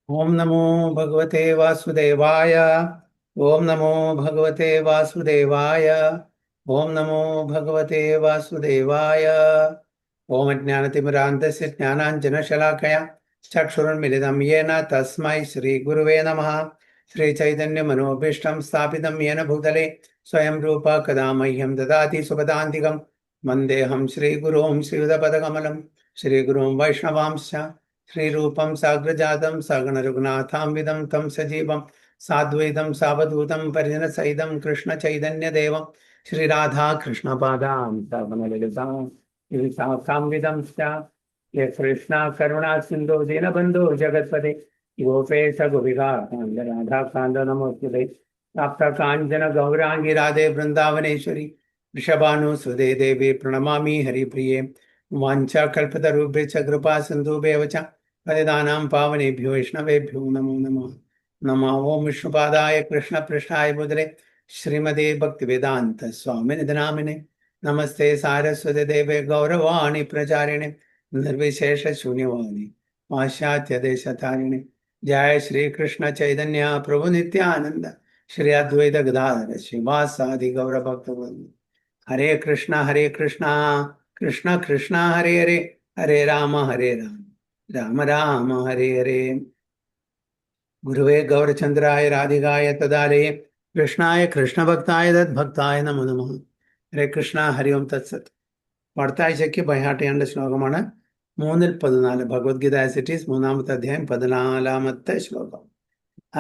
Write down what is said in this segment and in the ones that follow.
ओम नमो भगवते वासुदेवाय। ओम नमो भगवते वासुदेवाय। ओम नमो भगवते वासुदेवाय। ओम अज्ञानतिमिरान्धस्य ज्ञानाञ्जनशलाकया चक्षुरुन्मिलितं येन तस्मै श्रीगुरुवे नमः। श्रीचैतन्यमनोभीष्टं स्थापितं येन भूतले स्वयं रूप कदा मह्यं ददाति सुपदान्तिकं वन्देऽहं श्रीगुरुं श्रीयुतपदकमलं श्रीगुरुं वैष्णवांश्च श्रीरूपं साग्रजातं सगणरघुनाथान्वितं तं सजीवं साद्वैतं सावधूतं परिजनसहितं कृष्णचैतन्यदेवं श्रीराधा कृष्णपादां सवनललितां काम्विदं च ये कृष्णा करुणा सिन्धो दीनबन्धो जगत्पते गोपेश गोपिकान्द राधाकान्द नमोस्तुते प्राप्त काञ्चन गौराङ्गी राधे वृन्दावनेश्वरी वृषभानुसुते देवी प्रणमामि हरिप्रिये वाञ्छाकल्पतरुभ्यश्च कृपा सिन्धुभ्येव च पतितानां पावनेभ्यो वैष्णवेभ्यो नमो नमः। नमः ओं विष्णुपादाय कृष्णपृष्ठाय भूतले श्रीमते भक्तिवेदान्त स्वामिनिधि नामिने नमस्ते सारस्वती देवे गौरवाणी प्रचारिणे निर्विशेष शून्यवाणी पाश्चात्य देशतारिणे जय श्री कृष्ण चैतन्य प्रभु नित्यानंद श्री अद्वैत गदाधर श्रीवासादि गौर भक्तवृंद हरे कृष्णा कृष्ण कृष्ण हरे हरे हरे राम राम राम हरे हरे। गुरुवे गौरचंद्राय राधिकाय तदालये कृष्णाय कृष्ण भक्ताय तद्भक्ताय नमो नमः। हरे कृष्ണ ഹരി ഓം തത്സത്. അടുത്താഴ്ചയ്ക്ക് ബൈഹാർട്ട് ചെയ്യേണ്ട ശ്ലോകമാണ് 3-14 ഭഗവത്ഗീത ആസ് ഇറ്റ് ഈസ്, 3-ാമത്തെ അധ്യായം 14-ാമത്തെ ശ്ലോകം.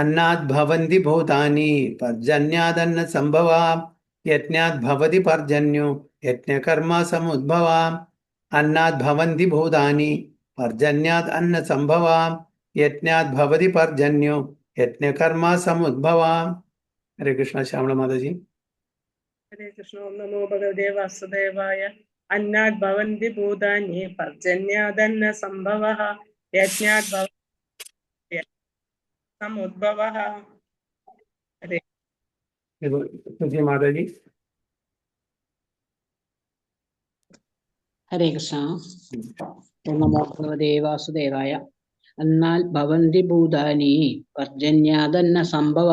അന്നാദ് ഭവന്തി ഭൂതാനി പർജന്യാദന്ന സംഭവാം യജ്ഞാത് ഭവതി പർജന്യോ യജ്ഞകർമ്മ സമുദ്ഭവാം. അന്നാദ് ഭവന്തി ഭൂതാനി പർജന്യാത് അന്ന സംഭവാം യജ്ഞാത് ഭവതി പർജന്യോ യജ്ഞകർമ്മ സമുദ്ഭവാം. ഹരേ കൃഷ്ണ. ശ്യാമള മാതാജി. ഹരേ കൃഷ്ണ. ഓം നമോ ഭഗവതേ വാസുദേവായ. അന്നാദ് ഭവന്തി ഭൂതാനി പർജന്യാദന്ന സംഭവഃ യജ്ഞാത് ഭവതി സമുദ്ഭവഃ. ഹരേ മാതാജി. ഹരേ കൃഷ്ണ. ഓം നമോ ഭഗവതേ വാസുദേവായ. എന്നാൽ ഭവന്തി ഭൂതാനി പർജന്യാദന്ന സംഭവ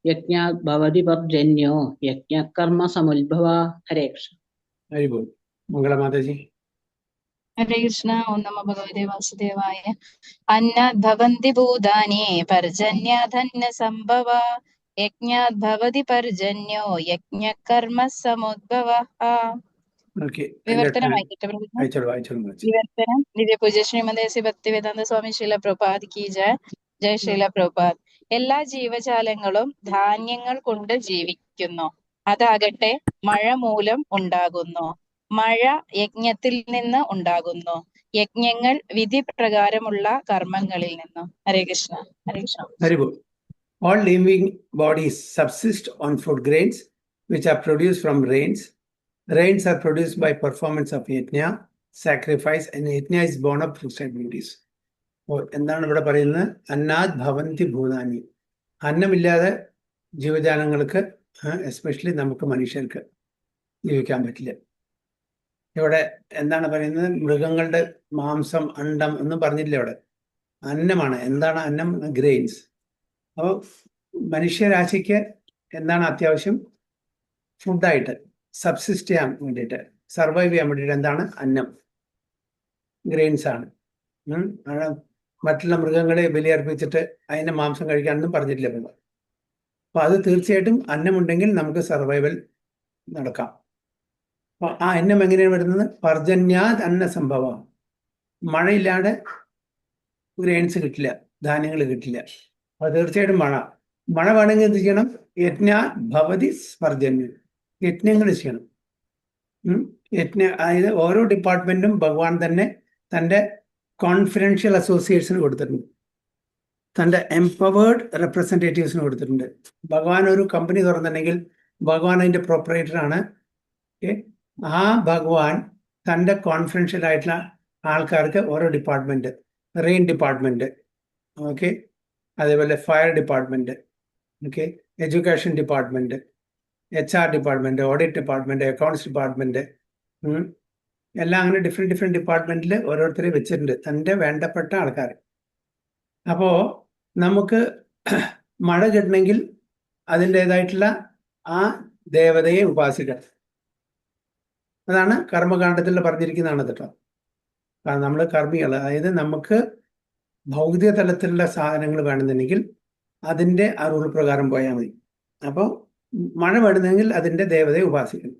യജ്ഞാത് ഭവതി പർജന്യോ യജ്ഞകർമ്മ സമുദ്ഭവ. ഹരേ കൃഷ്ണ. ഹരി ബോൾ. മംഗള മാതാജി. ഹരേ കൃഷ്ണ. ഓം നമോ ഭഗവതേ വാസുദേവായ. അന്നാദ് ഭവന്തി ഭൂതാനി പർജന്യാദന്ന സംഭവ യജ്ഞാത് ഭവതി പർജന്യോ യജ്ഞകർമ്മ സമുദ്ഭവ. വിവർത്തനം വായിക്കട്ടെ. വിവർത്തനം. ദിവ്യപൂജ്യ ശ്രീമതി ശ്രീ ഭക്തിവേദാന്ത സ്വാമി ശ്രീല പ്രഭുപാദ് കി ജയ. ജയ ശ്രീല പ്രഭുപാദ്. എല്ലാ ജീവജാലങ്ങളും ധാന്യങ്ങൾ കൊണ്ട് ജീവിക്കുന്നു. അതാകട്ടെ മഴ മൂലം ഉണ്ടാകുന്നു. മഴ യജ്ഞത്തിൽ നിന്ന് ഉണ്ടാകുന്നു. യജ്ഞങ്ങൾ വിധി പ്രകാരമുള്ള കർമ്മങ്ങളിൽ നിന്നും. ഹരേ Krishna. Hare Krishna. Very good. All living bodies subsist on food grains which are produced from rains. Rains are produced by performance of yajna, sacrifice, and yajna is born of responsibilities. എന്താണ് ഇവിടെ പറയുന്നത്? അന്നാദ് ഭവന്തി ഭൂതാനി. അന്നമില്ലാതെ ജീവജാലങ്ങൾക്ക്, എസ്പെഷ്യലി നമുക്ക് മനുഷ്യർക്ക് ജീവിക്കാൻ പറ്റില്ല. ഇവിടെ എന്താണ് പറയുന്നത്? മൃഗങ്ങളുടെ മാംസം, അണ്ഡം ഒന്നും പറഞ്ഞില്ല ഇവിടെ. അന്നമാണ്. എന്താണ് അന്നം? ഗ്രെയിൻസ്. അപ്പോൾ മനുഷ്യരാശിക്ക് എന്താണ് അത്യാവശ്യം? ഫുഡായിട്ട് സബ്സിസ്റ്റ് ചെയ്യാൻ വേണ്ടിയിട്ട്, സർവൈവ് ചെയ്യാൻ വേണ്ടിയിട്ട് എന്താണ്? അന്നം, ഗ്രെയിൻസ് ആണ്. മറ്റുള്ള മൃഗങ്ങളെ ബലിയർപ്പിച്ചിട്ട് അതിൻ്റെ മാംസം കഴിക്കാനൊന്നും പറഞ്ഞിട്ടില്ല ഇപ്പോൾ. അപ്പോൾ അത് തീർച്ചയായിട്ടും അന്നമുണ്ടെങ്കിൽ നമുക്ക് സർവൈവൽ നടക്കാം. അപ്പോൾ ആ അന്നം എങ്ങനെയാണ് വരുന്നത്? പർജന്യാത് അന്ന സംഭവം. മഴയില്ലാതെ ഗ്രെയിൻസ് കിട്ടില്ല, ധാന്യങ്ങൾ കിട്ടില്ല. അപ്പോൾ തീർച്ചയായിട്ടും മഴ വേണമെങ്കിൽ എന്ത് ചെയ്യണം? യജ്ഞാ ഭവതി പർജന്യം. യജ്ഞങ്ങൾ ചെയ്യണം. അതായത് ഓരോ ഡിപ്പാർട്ട്മെന്റും ഭഗവാൻ തന്നെ തൻ്റെ കോൺഫിഡൻഷ്യൽ അസോസിയേറ്റ്സിന് കൊടുത്തിട്ടുണ്ട്, തൻ്റെ എംപവേർഡ് റെപ്രസെൻറ്റേറ്റീവ്സിന് കൊടുത്തിട്ടുണ്ട്. ഭഗവാൻ ഒരു കമ്പനി തുറന്നിട്ടുണ്ടെങ്കിൽ ഭഗവാൻ അതിൻ്റെ പ്രൊപ്പറേറ്ററാണ്. ആ ഭഗവാൻ തൻ്റെ കോൺഫിഡൻഷ്യൽ ആയിട്ടുള്ള ആൾക്കാർക്ക് ഓരോ ഡിപ്പാർട്ട്മെന്റ്, റെയിൻ ഡിപ്പാർട്ട്മെന്റ്, ഓക്കെ, അതേപോലെ fire department, okay, education department, HR department, audit department, accounts department, എല്ലാം അങ്ങനെ ഡിഫറെൻറ്റ് ഡിപ്പാർട്ട്മെന്റിൽ ഓരോരുത്തരെ വെച്ചിട്ടുണ്ട്, തൻ്റെ വേണ്ടപ്പെട്ട ആൾക്കാർ. അപ്പോൾ നമുക്ക് മഴ കിട്ടണമെങ്കിൽ അതിൻ്റെതായിട്ടുള്ള ആ ദേവതയെ ഉപാസിക്കണം. അതാണ് കർമ്മകാണ്ഡത്തിൽ പറഞ്ഞിരിക്കുന്നതാണ് കേട്ടോ. കാരണം നമ്മൾ കർമ്മികൾ, അതായത് നമുക്ക് ഭൗതിക തലത്തിലുള്ള സാധനങ്ങൾ വേണമെന്നുണ്ടെങ്കിൽ അതിൻ്റെ ആ റൂൾ പ്രകാരം പോയാൽ മതി. അപ്പോൾ മഴ വേണമെങ്കിൽ അതിൻ്റെ ദേവതയെ ഉപാസിക്കണം.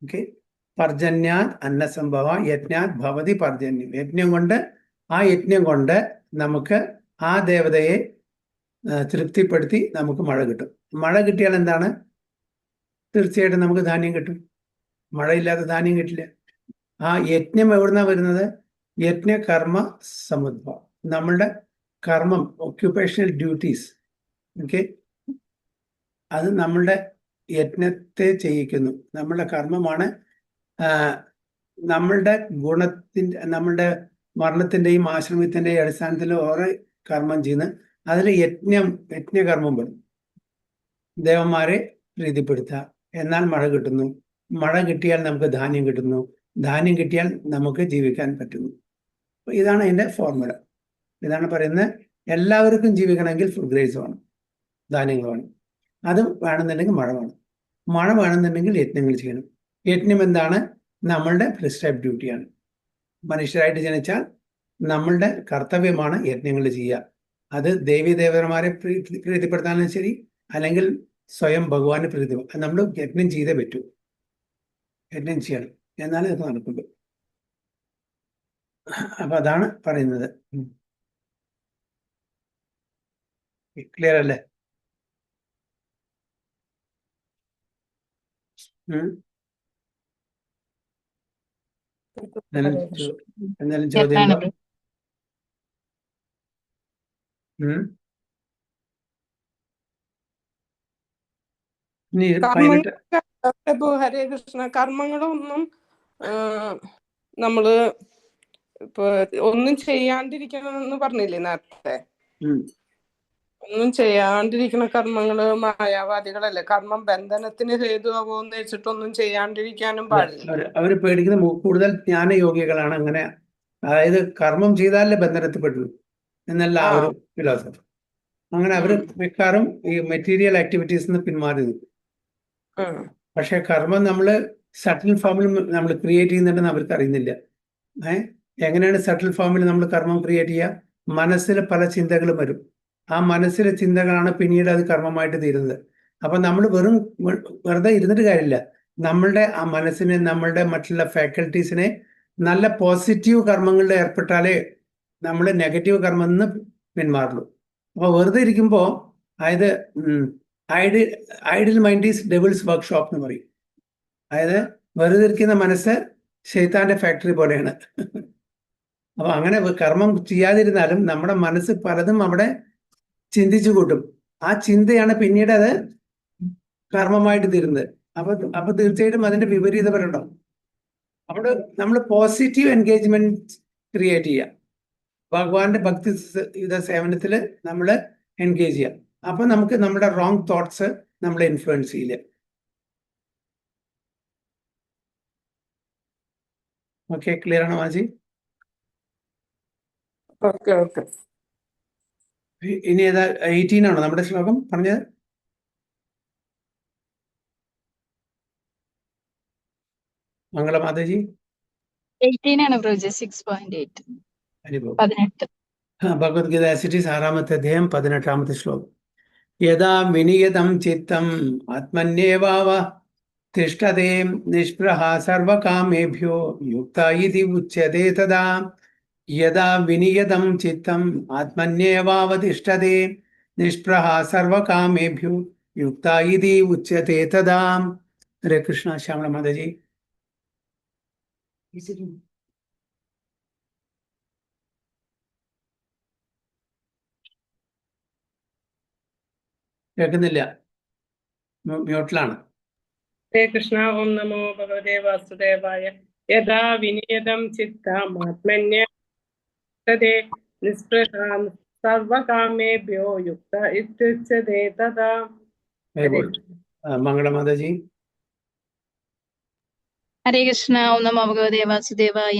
ഓക്കെ. പർജന്യാത് അന്നസംഭവ യജ്ഞാത് ഭവതി പർജന്യം. ആ യജ്ഞം കൊണ്ട് നമുക്ക് ആ ദേവതയെ തൃപ്തിപ്പെടുത്തി നമുക്ക് മഴ കിട്ടും. മഴ കിട്ടിയാൽ എന്താണ്? തീർച്ചയായിട്ടും നമുക്ക് ധാന്യം കിട്ടും. മഴയില്ലാതെ ധാന്യം കിട്ടില്ല. ആ യജ്ഞം എവിടുന്നാ വരുന്നത്? യജ്ഞകർമ്മ സമുദ്ഭ. നമ്മളുടെ കർമ്മം, ഒക്യുപ്പേഷണൽ ഡ്യൂട്ടീസ്, ഓക്കെ, അത് നമ്മളുടെ യജ്ഞത്തെ ചെയ്യിക്കുന്നു. നമ്മളുടെ കർമ്മമാണ് നമ്മളുടെ ഗുണത്തിൻ്റെ, നമ്മളുടെ വർണ്ണത്തിൻ്റെയും ആശ്രമത്തിൻ്റെയും അടിസ്ഥാനത്തിൽ ഓരോ കർമ്മം ചെയ്യുന്നത്. അതിൽ യജ്ഞകർമ്മം വരും. ദേവന്മാരെ പ്രീതിപ്പെടുത്തുക, എന്നാൽ മഴ കിട്ടുന്നു. മഴ കിട്ടിയാൽ നമുക്ക് ധാന്യം കിട്ടുന്നു. ധാന്യം കിട്ടിയാൽ നമുക്ക് ജീവിക്കാൻ പറ്റുന്നു. അപ്പോൾ ഇതാണ് അതിൻ്റെ ഫോർമുല. ഇതാണ് പറയുന്നത്, എല്ലാവർക്കും ജീവിക്കണമെങ്കിൽ ഫുഡ് ഗ്രേസ് വേണം, ധാന്യങ്ങൾ വേണം. അത് വേണമെന്നുണ്ടെങ്കിൽ മഴ വേണം. മഴ വേണമെന്നുണ്ടെങ്കിൽ യജ്ഞങ്ങൾ ചെയ്യണം. യജ്ഞം എന്താണ്? നമ്മളുടെ പ്രിസ്ക്രൈബ് ഡ്യൂട്ടിയാണ്. മനുഷ്യരായിട്ട് ജനിച്ചാൽ നമ്മളുടെ കർത്തവ്യമാണ് യജ്ഞങ്ങൾ ചെയ്യുക. അത് ദേവീദേവന്മാരെ പ്രീതിപ്പെടുത്താനും ശരി, അല്ലെങ്കിൽ സ്വയം ഭഗവാനെ പ്രീതി, നമ്മൾ യജ്ഞം ചെയ്തേ പറ്റൂ. യജ്ഞം ചെയ്യണം, എന്നാലേ അത് നടക്കുള്ളൂ. അപ്പൊ അതാണ് പറയുന്നത്. ക്ലിയർ അല്ലേ? എന്തെങ്കിലും ചോദ്യം ഉണ്ടോ? പ്രഭു ഹരേ കൃഷ്ണ. കർമ്മങ്ങളൊന്നും നമ്മള് ഇപ്പൊ ഒന്നും ചെയ്യാണ്ടിരിക്കണമെന്ന് പറഞ്ഞില്ലേ നേരത്തെ? ഒന്നും ചെയ്യാണ്ടിരിക്കുന്ന കർമ്മങ്ങള് മായാവാദികളല്ലേ. കർമ്മം ബന്ധനത്തിന് ഹേതുവാകുമെന്ന് വെച്ചിട്ടൊന്നും ചെയ്യാണ്ടിരിക്കാനും പാടില്ല. അവര് പേടിക്കുന്ന കൂടുതൽ ജ്ഞാനയോഗികളാണ് അങ്ങനെ. അതായത് കർമ്മം ചെയ്താലേ ബന്ധനത്തിൽപ്പെട്ടു എന്നല്ല ആ ഒരു ഫിലോസഫി. അങ്ങനെ അവർ മിക്കാറും ഈ മെറ്റീരിയൽ ആക്ടിവിറ്റീസ് നിന്ന് പിന്മാറി നിൽക്കും. പക്ഷെ കർമ്മം നമ്മൾ സട്ടിൽ ഫോമിൽ നമ്മൾ ക്രിയേറ്റ് ചെയ്യുന്നുണ്ടെന്ന് അവർക്ക് അറിയുന്നില്ല. എങ്ങനെയാണ് സട്ടിൽ ഫോമിൽ നമ്മൾ കർമ്മം ക്രിയേറ്റ് ചെയ്യുക? മനസ്സിൽ പല ചിന്തകളും വരും. ആ മനസ്സിലെ ചിന്തകളാണ് പിന്നീട് അത് കർമ്മമായിട്ട് തീരുന്നത്. അപ്പൊ നമ്മൾ വെറുതെ ഇരുന്നിട്ട് കാര്യമില്ല. നമ്മളുടെ ആ മനസ്സിനെ, നമ്മളുടെ മറ്റുള്ള ഫാക്കൽറ്റീസിനെ നല്ല പോസിറ്റീവ് കർമ്മങ്ങളിൽ ഏർപ്പെട്ടാലേ നമ്മൾ നെഗറ്റീവ് കർമ്മം നിന്ന് പിന്മാറുള്ളൂ. അപ്പൊ വെറുതെ ഇരിക്കുമ്പോൾ, അതായത് idle mind is devils workshop എന്ന് പറയും. അതായത് വെറുതെ ഇരിക്കുന്ന മനസ്സ് ശൈത്താന്റെ ഫാക്ടറി പോലെയാണ്. അപ്പൊ അങ്ങനെ കർമ്മം ചെയ്യാതിരുന്നാലും നമ്മുടെ മനസ്സ് പലതും അവിടെ ചിന്തിച്ചു കൂട്ടും. ആ ചിന്തയാണ് പിന്നീട് അത് കർമ്മമായിട്ട് തീരുന്നത്. അപ്പൊ തീർച്ചയായിട്ടും അതിന്റെ വിപരീതപരമുണ്ടാവും. അവിടെ നമ്മൾ പോസിറ്റീവ് എൻഗേജ്മെന്റ് ക്രിയേറ്റ് ചെയ്യുക. ഭഗവാന്റെ ഭക്തി സേവനത്തിൽ നമ്മൾ എൻഗേജ് ചെയ്യുക. അപ്പൊ നമുക്ക് നമ്മുടെ റോങ് തോട്ട്സ് നമ്മളെ ഇൻഫ്ലുവൻസ് ചെയ്യില്ല. ഓക്കെ, ക്ലിയർ ആണോ മാജി? ഇനി ഏതാ 18 ആണോ നമ്മുടെ ശ്ലോകം പറഞ്ഞത്? മംഗളമാതാജി 18 ആണ് പ്രഭുജി. 6.8. ഭഗവത്ഗീത ആസിറ്റീസ് 6-ാമത്തെ അധ്യായം 18-ാമത്തെ ശ്ലോകം. യഥാ വിനിയതം ചിത്തം ആത്മന്യേവാവ തിഷ്ഠതേ നിഷ്പൃഹ സർവകാമേഭ്യോ യുക്ത ഇതി ഉച്യതേ തദാ. യഥാ വിനിയതം ചിത്തം ആത്മന്യേവാവതിഷ്ഠതേ നിഷ്പൃഹ സർവകാമേഭ്യോ യുക്ത ഇതി ഉച്യതേ തദാ. ഹരേ കൃഷ്ണ. ശ്യാമള മാതാജി. കേൾക്കുന്നില്ല, മ്യൂട്ടിലാണ്. ഹരേ കൃഷ്ണ. ഓം നമോ ഭഗവതേ വാസുദേവായ. യഥാ വിനിയതം ചിത്തം ആത്മന്യേ നിസ്പൃഹാം സർവകാമേഭ്യോ യുക്ത ഇത്യുച്യതേ തദാ. മംഗളമാതാജി. ഹരേ കൃഷ്ണ. ഓം നമോ ഭഗവതേ വാസുദേവായ.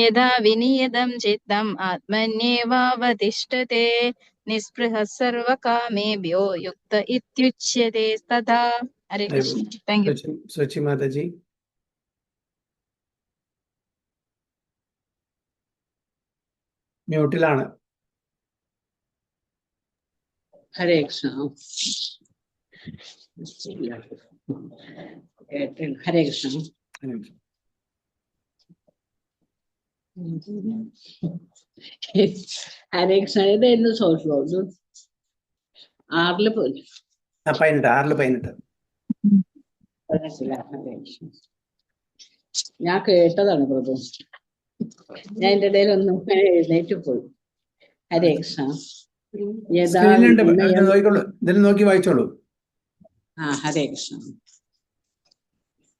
യഥാ വിനിയതം ചിത്തം ആത്മന്യേവാവതിഷ്ഠതേ നിസ്പൃഹ സർവകാമേഭ്യോ യുക്ത ഇത്യുച്യതേ തഥാ. ഹരേ കൃഷ്ണ. Thank you. സുചി മാതാജി. മ്യൂട്ടിലാണ്. ഹരേ കൃഷ്ണ. ഹരേ കൃഷ്ണ. ഹരേ കൃഷ്ണ. ഇതായിരുന്നു സോഷ്യൽ 6 പോയി. 18. ഞാൻ കേട്ടതാണ് പ്രഭു. ഞാൻ എന്റെ ഇടയിൽ ഒന്നും എഴുന്നേറ്റ് പോയി. ഹരേ കൃഷ്ണ. സ്ക്രീനിലുണ്ട്, നോക്കിക്കോളൂ, ഇതിൽ നോക്കി വായിച്ചോളൂ. ഹരേ കൃഷ്ണ.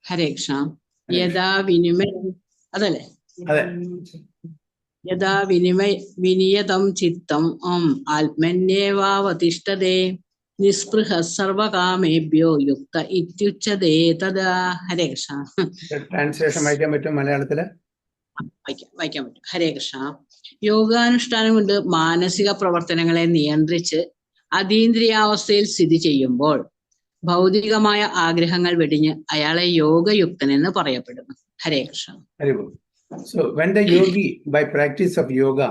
ഹരേ കൃഷ്ണ. യഥാ വിനിമയം, അതല്ലേ? അതെ. യഥാ വിനിയതം ചിത്തം ആത്മന്യേവാവതിഷ്ഠതേ നിസ്പൃഹ സർവകാമേഭ്യോ യുക്ത ഇത്യുച്യതേ തഥാ. ഹരേ കൃഷ്ണ. ട്രാൻസ്ലേഷൻ വായിക്കാൻ പറ്റും മലയാളത്തില്? വായിക്കാൻ പറ്റും. ഹരേ കൃഷ്ണ. യോഗാനുഷ്ഠാനം കൊണ്ട് മാനസിക പ്രവർത്തനങ്ങളെ നിയന്ത്രിച്ച് അതീന്ദ്രിയാവസ്ഥയിൽ സ്ഥിതി ചെയ്യുമ്പോൾ ഭൗതികമായ ആഗ്രഹങ്ങൾ വെടിഞ്ഞ് അയാളെ യോഗയുക്തനെന്ന് പറയപ്പെടുന്നു. ഹരേ Krishna. So when the yogi, by practice of yoga,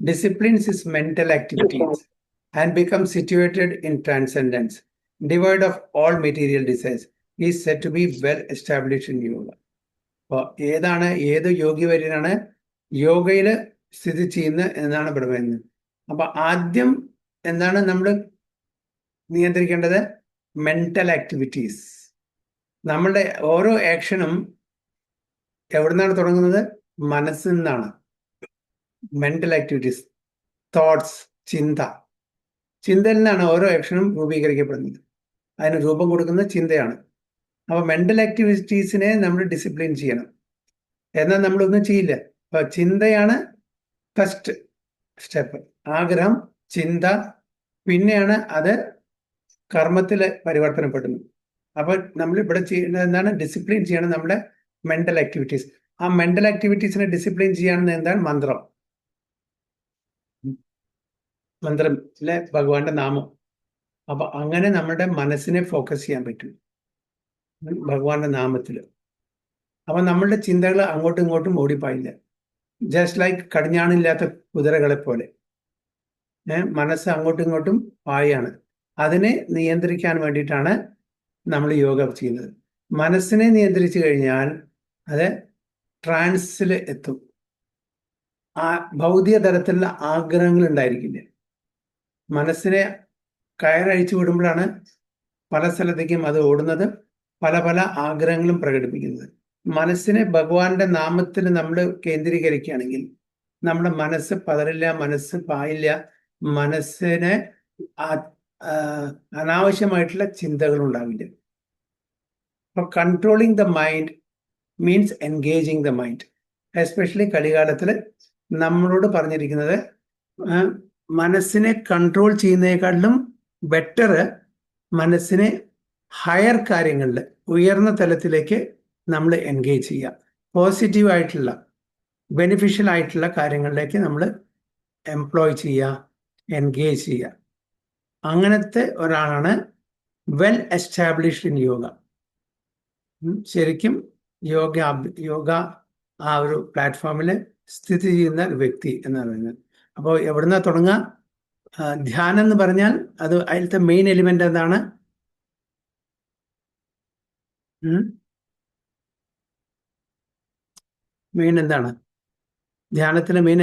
disciplines his mental activities and becomes situated in transcendence, devoid of all material desires, he is said to be well established in yoga. അപ്പോൾ ഏത് യോഗി വര്യനാണ് യോഗയില് സ്ഥിതി ചെയ്യുന്നത് എന്നാണ് ഇവിടെ പറയുന്നത്. അപ്പൊ ആദ്യം എന്താണ് നമ്മൾ നിയന്ത്രിക്കേണ്ടത്? Mental activities. നമ്മളുടെ ഓരോ ആക്ഷനും എവിടുന്നാണ് തുടങ്ങുന്നത്? മനസ്സിൽ നിന്നാണ്. മെന്റൽ ആക്ടിവിറ്റീസ്, തോട്ട്സ്, ചിന്തയിൽ നിന്നാണ് ഓരോ ആക്ഷനും രൂപീകരിക്കപ്പെടുന്നത്. അതിന് രൂപം കൊടുക്കുന്നത് ചിന്തയാണ്. അപ്പൊ മെന്റൽ ആക്ടിവിറ്റീസിനെ നമ്മൾ ഡിസിപ്ലിൻ ചെയ്യണം. എന്നാൽ നമ്മളൊന്നും ചെയ്യില്ല. അപ്പൊ ചിന്തയാണ് ഫസ്റ്റ് സ്റ്റെപ്പ്. ആഗ്രഹം, ചിന്ത, പിന്നെയാണ് അത് കർമ്മത്തിൽ പരിവർത്തനപ്പെടുന്നത്. അപ്പൊ നമ്മൾ ഇവിടെ ചെയ്യുന്നത് എന്താണ്? ഡിസിപ്ലിൻ ചെയ്യണം നമ്മുടെ മെന്റൽ ആക്ടിവിറ്റീസ്. ആ മെന്റൽ ആക്ടിവിറ്റീസിനെ ഡിസിപ്ലിൻ ചെയ്യാണെന്ന് എന്താണ്? മന്ത്രത്തിലെ ഭഗവാന്റെ നാമം. അപ്പൊ അങ്ങനെ നമ്മുടെ മനസ്സിനെ ഫോക്കസ് ചെയ്യാൻ പറ്റും ഭഗവാന്റെ നാമത്തില്. അപ്പൊ നമ്മളുടെ ചിന്തകൾ അങ്ങോട്ടും ഇങ്ങോട്ടും ഓടിപ്പായില്ല. ജസ്റ്റ് ലൈക്ക് കടിഞ്ഞാണില്ലാത്ത കുതിരകളെ പോലെ മനസ്സ് അങ്ങോട്ടും ഇങ്ങോട്ടും പായാണ്. അതിനെ നിയന്ത്രിക്കാൻ വേണ്ടിയിട്ടാണ് നമ്മൾ യോഗ ചെയ്യുന്നത്. മനസ്സിനെ നിയന്ത്രിച്ചു കഴിഞ്ഞാൽ അത് ട്രാൻസിൽ എത്തും. ആ ഭൗതിക തരത്തിലുള്ള ആഗ്രഹങ്ങൾ ഉണ്ടായിരിക്കില്ല. മനസ്സിനെ കയറഴിച്ചു വിടുമ്പോഴാണ് പല സ്ഥലത്തേക്കും അത് ഓടുന്നത്, പല പല ആഗ്രഹങ്ങളും പ്രകടിപ്പിക്കുന്നത്. മനസ്സിനെ ഭഗവാന്റെ നാമത്തിൽ നമ്മൾ കേന്ദ്രീകരിക്കുകയാണെങ്കിൽ നമ്മുടെ മനസ്സ് പതറില്ല, മനസ്സ് പായില്ല, മനസ്സിന് അനാവശ്യമായിട്ടുള്ള ചിന്തകൾ ഉണ്ടാവില്ല. അപ്പൊ controlling the mind means engaging the mind. Especially കലികാലത്തിൽ നമ്മളോട് പറഞ്ഞിരിക്കുന്നത് മനസ്സിനെ കൺട്രോൾ ചെയ്യുന്നതിനേക്കാളും ബെറ്റർ മനസ്സിനെ ഹയർ കാര്യങ്ങളിൽ, ഉയർന്ന തലത്തിലേക്ക് നമ്മൾ എൻഗേജ് ചെയ്യുക. പോസിറ്റീവ് ആയിട്ടുള്ള, ബെനിഫിഷ്യൽ ആയിട്ടുള്ള കാര്യങ്ങളിലേക്ക് നമ്മൾ എംപ്ലോയ് ചെയ്യുക, എൻഗേജ് ചെയ്യുക. അങ്ങനത്തെ ഒരാളാണ് വെൽ എസ്റ്റാബ്ലിഷ്ഡ് ഇൻ യോഗ. ശരിക്കും യോഗ ആ ഒരു പ്ലാറ്റ്ഫോമിൽ സ്ഥിതി ചെയ്യുന്ന ഒരു വ്യക്തി എന്ന് പറയുന്നത്. അപ്പോൾ എവിടുന്നാ തുടങ്ങുക? ധ്യാനം എന്ന് പറഞ്ഞാൽ അത് അതിലത്തെ മെയിൻ എലിമെന്റ് എന്താണ്? മെയിൻ എന്താണ് ധ്യാനത്തിലെ മെയിൻ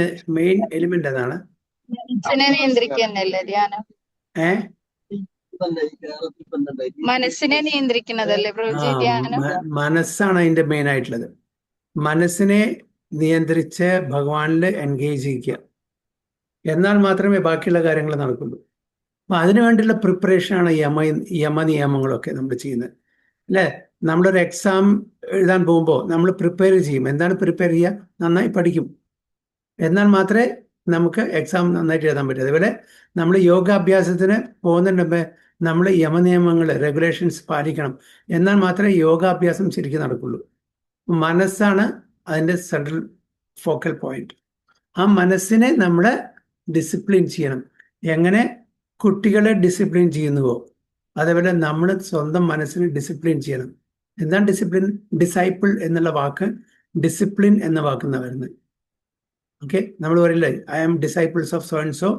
എലിമെന്റ് എന്താണ്? മനസ്സിനെ നിയന്ത്രിക്കുന്നല്ലേ ധ്യാനം? മനസ്സിനെ നിയന്ത്രിക്കുന്നതല്ലേ പ്രഭുജി ധ്യാനം? മനസ്സാണ് അതിന്റെ മെയിൻ ആയിട്ടുള്ളത്. മനസ്സിനെ നിയന്ത്രിച്ച് ഭഗവാനിൽ എൻഗേജ് ചെയ്യുക, എന്നാൽ മാത്രമേ ബാക്കിയുള്ള കാര്യങ്ങൾ നടക്കുള്ളൂ. അപ്പൊ അതിനു വേണ്ടിയുള്ള പ്രിപ്പറേഷനാണ് യമനിയമങ്ങളൊക്കെ നമ്മൾ ചെയ്യുന്നത്, അല്ലേ? നമ്മളൊരു എക്സാം എഴുതാൻ പോകുമ്പോൾ നമ്മൾ പ്രിപ്പയർ ചെയ്യും. എന്താണ് പ്രിപ്പയർ ചെയ്യുക? നന്നായി പഠിക്കും. എന്നാൽ മാത്രമേ നമുക്ക് എക്സാം നന്നായിട്ട് എഴുതാൻ പറ്റും. അതുപോലെ നമ്മൾ യോഗാഭ്യാസത്തിന് പോകുന്നുണ്ട്, നമ്മൾ യമനിയമങ്ങൾ, റെഗുലേഷൻസ് പാലിക്കണം. എന്നാൽ മാത്രമേ യോഗാഭ്യാസം ശരിക്കും നടക്കുള്ളൂ. മനസ്സാണ് അതിൻ്റെ സെൻട്രൽ ഫോക്കൽ പോയിന്റ്. ആ മനസ്സിനെ നമ്മൾ ഡിസിപ്ലിൻ ചെയ്യണം. എങ്ങനെ കുട്ടികളെ ഡിസിപ്ലിൻ ചെയ്യുന്നുവോ അതേപോലെ നമ്മൾ സ്വന്തം മനസ്സിനെ ഡിസിപ്ലിൻ ചെയ്യണം. എന്താണ് ഡിസിപ്ലിൻ? ഡിസൈപ്പിൾ എന്നുള്ള വാക്ക് ഡിസിപ്ലിൻ എന്ന വാക്കുന്ന വരുന്നത്. ഓക്കെ, നമ്മൾ പറയില്ലേ I am disciples of so and so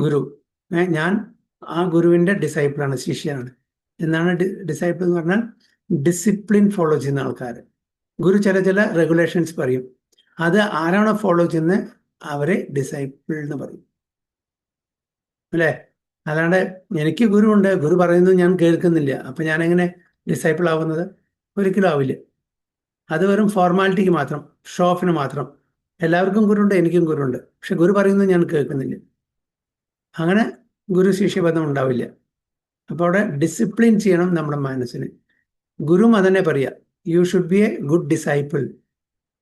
guru, ഞാൻ ആ ഗുരുവിൻ്റെ ഡിസൈപ്പിളാണ്, ശിഷ്യനാണ് എന്നാണ്. ഡിസൈപ്പിൾ എന്ന് പറഞ്ഞാൽ ഡിസിപ്ലിൻ ഫോളോ ചെയ്യുന്ന ആൾക്കാർ. ഗുരു ചില റെഗുലേഷൻസ് പറയും, അത് ആരാണോ ഫോളോ ചെയ്യുന്നത് അവരെ ഡിസൈപ്പിൾ എന്ന് പറയും, അല്ലേ? അല്ലാണ്ട് എനിക്ക് ഗുരു ഉണ്ട്, ഗുരു പറയുന്നത് ഞാൻ കേൾക്കുന്നില്ല, അപ്പം ഞാൻ എങ്ങനെ ഡിസൈപ്പിൾ ആവുന്നത്? ഒരിക്കലും ആവില്ല. അത് വെറും ഫോർമാലിറ്റിക്ക് മാത്രം, ഷോ ഓഫിന് മാത്രം. എല്ലാവർക്കും ഗുരുണ്ട്, എനിക്കും ഗുരുണ്ട്, പക്ഷെ ഗുരു പറയുന്നത് ഞാൻ കേൾക്കുന്നില്ല. അങ്ങനെ ഗുരു ശിഷ്യബന്ധം ഉണ്ടാവില്ല. അപ്പോൾ അവിടെ ഡിസിപ്ലിൻ ചെയ്യണം നമ്മുടെ മനസ്സിന്. ഗുരു അതന്നെ പറയാ, you should be A good disciple.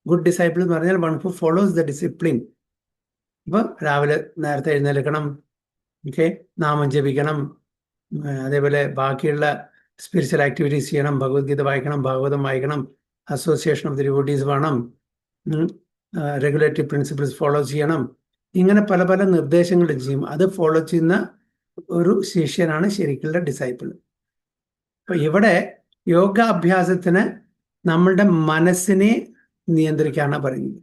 Good disciple എന്ന് പറഞ്ഞാൽ one who follows the discipline. അപ്പോൾ രാവിലെ നേരത്തെ എഴുന്നേൽക്കണം, ഓക്കെ, നാമം ജപിക്കണം, അതേപോലെ ബാക്കിയുള്ള സ്പിരിച്വൽ ആക്ടിവിറ്റീസ് ചെയ്യണം, ഭഗവത്ഗീത വായിക്കണം, ഭാഗവതം വായിക്കണം, അസോസിയേഷൻ ഓഫ് ദി ഡിവോട്ടീസ് വേണം, റെഗുലേറ്ററി പ്രിൻസിപ്പിൾസ് ഫോളോ ചെയ്യണം. ഇങ്ങനെ പല പല നിർദ്ദേശങ്ങൾ ചെയ്യും. അത് ഫോളോ ചെയ്യുന്ന ഒരു ശിഷ്യനാണ് ശരിക്കുള്ള ഡിസൈപ്പിൾ. അപ്പൊ ഇവിടെ യോഗാഭ്യാസത്തിന് നമ്മളുടെ മനസ്സിനെ നിയന്ത്രിക്കാനാണ് പറയുന്നത്.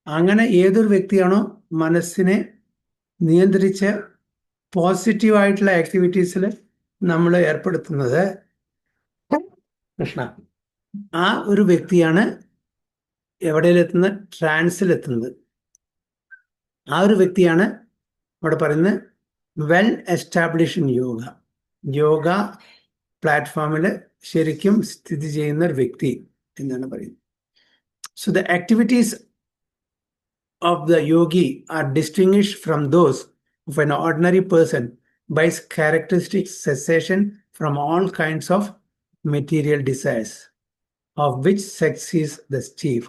അങ്ങനെ ഏതൊരു വ്യക്തിയാണോ മനസ്സിനെ നിയന്ത്രിച്ച് പോസിറ്റീവായിട്ടുള്ള ആക്ടിവിറ്റീസിൽ നമ്മൾ ഏർപ്പെടുത്തുന്നത്, കൃഷ്ണ, ആ ഒരു വ്യക്തിയാണ് എവിടെയെത്തുന്നത്? ട്രാൻസിലെത്തുന്നത്. ആ ഒരു വ്യക്തിയാണ് ഇവിടെ പറയുന്നത് well establish in yoga. Yoga പ്ലാറ്റ്ഫോമിൽ ശരിക്കും സ്ഥിതി ചെയ്യുന്ന ഒരു വ്യക്തി എന്നാണ് പറയുന്നത്. So the activities of the yogi are distinguished from those of an ordinary person by its characteristic cessation from all kinds of material desires, of which sex is the chief.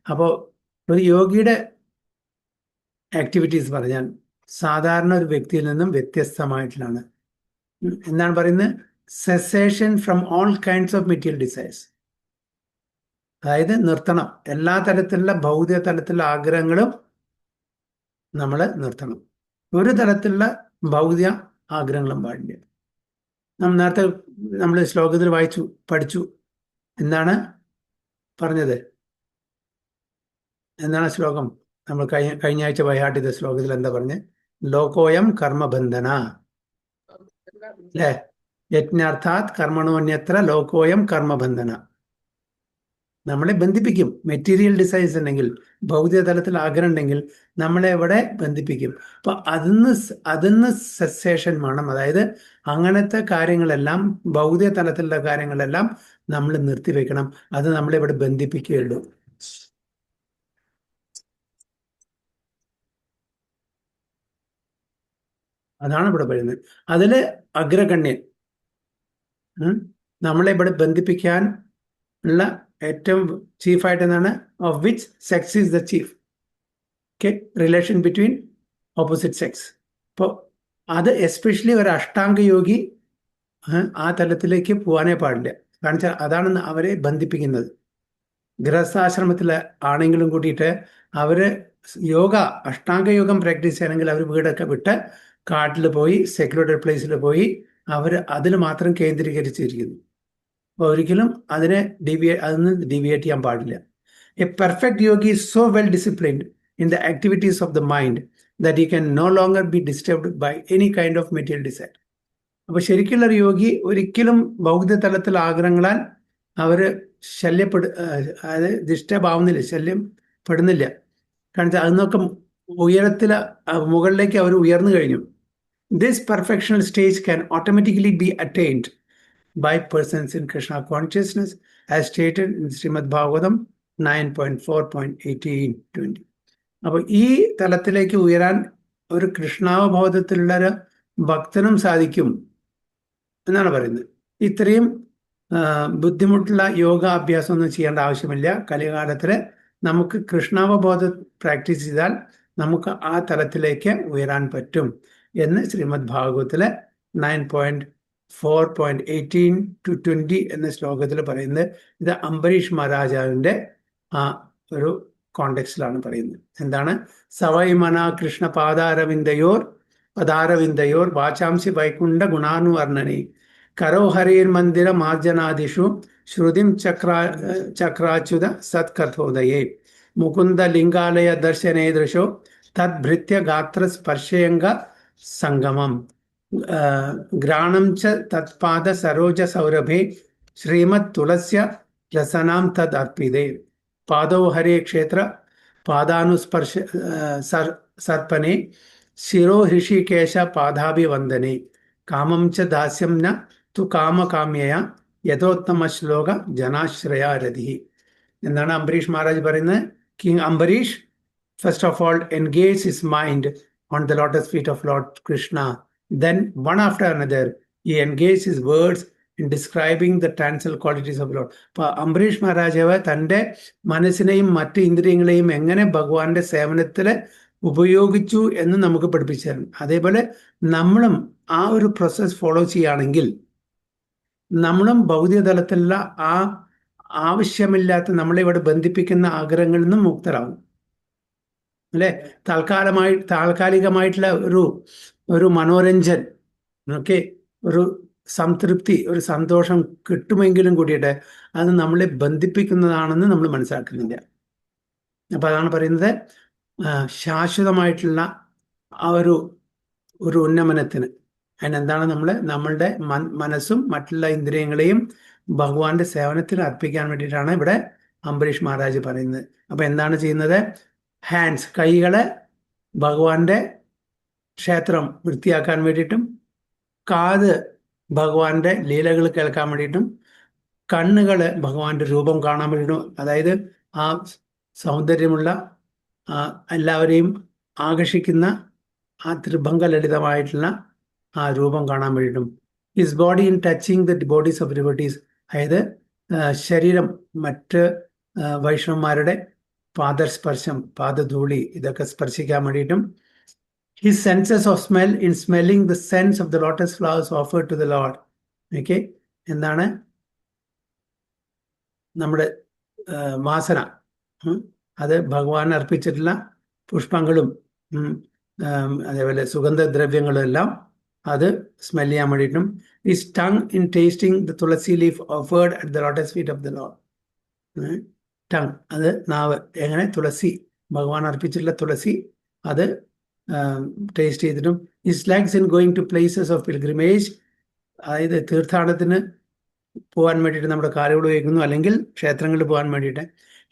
അപ്പോൾ ഒരു യോഗിയുടെ ആക്ടിവിറ്റീസ് പറഞ്ഞാൽ സാധാരണ ഒരു വ്യക്തിയിൽ നിന്നും വ്യത്യസ്തമായിട്ടുള്ളതാണ്. എന്താണ് പറയുന്നത്? Cessation from all kinds of material desires. അതായത് നിർത്തണം, എല്ലാ തരത്തിലുള്ള ഭൗതിക തലത്തിലുള്ള ആഗ്രഹങ്ങളും നമ്മൾ നിർത്തണം. ഒരു തരത്തിലുള്ള ഭൗതിക ആഗ്രഹങ്ങളും പാടില്ല. നേരത്തെ നമ്മൾ ശ്ലോകത്തിൽ പഠിച്ചു. എന്താണ് പറഞ്ഞത്? എന്താണ് ശ്ലോകം? നമ്മൾ കഴിഞ്ഞ ആഴ്ച വൈഹാട്ട് ചെയ്ത ശ്ലോകത്തിൽ എന്താ പറഞ്ഞത്? ലോകോയം കർമ്മബന്ധന, അല്ലേ? യജ്ഞാർത്ഥാത് കർമ്മണോന്യത്ര ലോകോയം കർമ്മബന്ധന. നമ്മളെ ബന്ധിപ്പിക്കും. മെറ്റീരിയൽ ഡിസൈൻസ് ഉണ്ടെങ്കിൽ, ഭൗതിക തലത്തിൽ ആഗ്രഹം ഉണ്ടെങ്കിൽ നമ്മളെ ഇവിടെ ബന്ധിപ്പിക്കും. അപ്പൊ അതിന്ന് സെസേഷൻ വേണം. അതായത് അങ്ങനത്തെ കാര്യങ്ങളെല്ലാം, ഭൗതിക തലത്തിലുള്ള കാര്യങ്ങളെല്ലാം നമ്മൾ നിർത്തിവെക്കണം. അത് നമ്മളെ ഇവിടെ ബന്ധിപ്പിക്കുകയുള്ളൂ. അതാണ് ഇവിടെ പറയുന്നത്. അതില് അഗ്രഗണ്യൻ, നമ്മളെ ഇവിടെ ബന്ധിപ്പിക്കാൻ ഉള്ള ഏറ്റവും ചീഫായിട്ട് എന്താണ്? Of which sex is the chief. Okay, relation between opposite sex. അപ്പോൾ അത് എസ്പെഷ്യലി ഒരു അഷ്ടാംഗ യോഗി ആ തലത്തിലേക്ക് പോകാനേ പാടില്ല. കാരണം വെച്ചാൽ അതാണ് അവരെ ബന്ധിപ്പിക്കുന്നത്. ഗൃഹസ്ഥാശ്രമത്തിൽ ആണെങ്കിലും കൂട്ടിയിട്ട് അവര് അഷ്ടാംഗ യോഗം പ്രാക്ടീസ് ചെയ്യണമെങ്കിൽ അവർ വീടൊക്കെ വിട്ട് കാട്ടിൽ പോയി, സെക്യൂർഡ് പ്ലേസിൽ പോയി അവർ അതിൽ മാത്രം കേന്ദ്രീകരിച്ചിരിക്കുന്നു. അപ്പോൾ ഒരിക്കലും അതിനെ അതിന് ഡീവിയേറ്റ് ചെയ്യാൻ പാടില്ല. A perfect yogi is so well disciplined in the activities of the mind that he can no longer be disturbed by any kind of material desire. അപ്പോൾ ശരിക്കുള്ള ഒരു യോഗി ഒരിക്കലും ഭൗതിക തലത്തിൽ ആഗ്രഹങ്ങളാൽ അവർ അതായത് ഡിസ്റ്റർബ് ആവുന്നില്ല, ശല്യം പെടുന്നില്ല. കാരണം അതിനൊക്കെ മുകളിലേക്ക് അവർ ഉയർന്നു കഴിഞ്ഞു. This perfectional stage can automatically be attained by persons in Krishna consciousness as stated in Srimad Bhagavatam 9.4.18-20. അപ്പോൾ ഈ തലത്തിലേക്ക് ഉയരാൻ ഒരു കൃഷ്ണാവബോധത്തിലുള്ള ഒരു ഭക്തനും സാധിക്കും എന്നാണ് പറയുന്നത്. ഇത്രയും ബുദ്ധിമുട്ടുള്ള യോഗ അഭ്യാസം ഒന്നും ചെയ്യേണ്ട ആവശ്യമില്ല. കലികാലത്തിൽ നമുക്ക് കൃഷ്ണാവബോധം പ്രാക്ടീസ് ചെയ്താൽ നമുക്ക് ആ തലത്തിലേക്ക് ഉയരാൻ പറ്റും എന്ന് ശ്രീമദ് ഭാഗവതത്തിലെ 9.4.18-20 എന്ന ശ്ലോകത്തിൽ പറയുന്നത്. ഇത് അംബരീഷ് മഹാരാജാവിൻ്റെ ആ ഒരു കോണ്ടെക്സ്റ്റിലാണ് പറയുന്നത്. എന്താണ്? സവൈമന കൃഷ്ണ പാദാരവിന്ദയോർ പദാരവിന്ദയോർ വാചാംസി വൈകുണ്ഠ ഗുണാനുവർണ്ണനെ കരോ ഹരേർമന്ദിര മാർജനാദിഷു ശ്രുതിം ചക്രാച്യുത സത്കഥോദയേ മുകുന്ദ ലിംഗാലയ ദർശനേദൃശോ തദ്ഭൃത്യ ഗാത്ര സ്പർശയംഗ സംഗമം ഘ്രാണം ച തത്പാദ സരോജ സൗരഭേ ശ്രീമത് തുളസ്യ രസനാം തദ് അർപ്പിതേ പാദോ ഹരേ ക്ഷേത്ര പാദാനുസ്പർശ സർപ്പനെ ശിരോ ഹൃഷികേശ പാദാഭിവന്ദനെ കാമം ച ദാസ്യം ന തു കാമകാമ്യയ യഥോത്തമ ശ്ലോക ജനാശ്രയാരഥി എന്നാണ് അംബരീഷ് മഹാരാജ് പറയുന്നത്. King Ambareesh first of all engage his mind on the lotus feet of Lord Krishna. Then one after another he engaged his words in describing the transcendental qualities of Lord. Ambareesh മഹാരാജാവ് തൻ്റെ മനസ്സിനെയും മറ്റ് ഇന്ദ്രിയങ്ങളെയും എങ്ങനെ ഭഗവാന്റെ സേവനത്തിൽ ഉപയോഗിച്ചു എന്ന് നമുക്ക് പഠിപ്പിച്ചു തരും. അതേപോലെ നമ്മളും ആ ഒരു പ്രോസസ് ഫോളോ ചെയ്യുകയാണെങ്കിൽ നമ്മളും ഭൗതിക തലത്തിലുള്ള ആ ആവശ്യമില്ലാത്ത നമ്മളെ ഇവിടെ ബന്ധിപ്പിക്കുന്ന ആഗ്രഹങ്ങളിൽ നിന്നും മുക്തരാകും. അല്ലെ, താൽക്കാലികമായിട്ടുള്ള ഒരു മനോരഞ്ജൻ, ഓക്കെ, ഒരു സംതൃപ്തി, ഒരു സന്തോഷം കിട്ടുമെങ്കിലും കൂടിയിട്ട് അത് നമ്മളെ ബന്ധിപ്പിക്കുന്നതാണെന്ന് നമ്മൾ മനസ്സിലാക്കുന്നില്ല. അപ്പൊ അതാണ് പറയുന്നത്, ശാശ്വതമായിട്ടുള്ള ആ ഒരു ഉന്നമനത്തിന് അതിനെന്താണ് നമ്മളുടെ മനസ്സും മറ്റുള്ള ഇന്ദ്രിയങ്ങളെയും ഭഗവാന്റെ സേവനത്തിന് അർപ്പിക്കാൻ വേണ്ടിയിട്ടാണ് ഇവിടെ അംബരീഷ് മഹാരാജ് പറയുന്നത്. അപ്പൊ എന്താണ് ചെയ്യുന്നത്? ഹാൻഡ്സ്, കൈകളെ ഭഗവാന്റെ ക്ഷേത്രം വൃത്തിയാക്കാൻ വേണ്ടിയിട്ടും, കാത് ഭഗവാന്റെ ലീലകൾ കേൾക്കാൻ വേണ്ടിയിട്ടും, കണ്ണുകള് ഭഗവാന്റെ രൂപം കാണാൻ വേണ്ടിയിട്ടും, അതായത് ആ സൗന്ദര്യമുള്ള എല്ലാവരെയും ആകർഷിക്കുന്ന ആ ത്രിഭംഗ ലളിതമായിട്ടുള്ള ആ രൂപം കാണാൻ വേണ്ടിയിട്ടും, his body in touching the bodies of devotees, അതായത് ശരീരം മറ്റ് വൈഷ്ണവന്മാരുടെ പാദസ്പർശം, പാദധൂളി ഇതൊക്കെ സ്പർശിക്കാൻ വേണ്ടിയിട്ടും, his senses of smell in smelling the sense of the lotus flowers offered to the Lord. Okay, എന്താണ് നമ്മുടെ വാസന, അത് ഭഗവാൻ അർപ്പിച്ചിട്ടുള്ള പുഷ്പങ്ങളും അതേപോലെ സുഗന്ധദ്രവ്യങ്ങളും എല്ലാം അത് സ്മെൽ ചെയ്യാൻ വേണ്ടിയിട്ടും, his tongue in tasting the tulasi leaf offered at the lotus feet of the lord. Tongue, അത് നാവ്, എങ്ങനെ തുളസി, ഭഗവാൻ അർപ്പിച്ചിട്ടുള്ള തുളസി അത് ടേസ്റ്റ് ചെയ്തിട്ടും, his legs in going to places of pilgrimage, അതായത് തീർത്ഥാടനത്തിന് പോകാൻ വേണ്ടിയിട്ട് നമ്മുടെ കാലുകൾ ഉപയോഗിക്കുന്നു, അല്ലെങ്കിൽ ക്ഷേത്രങ്ങളിൽ പോകാൻ വേണ്ടിയിട്ട്,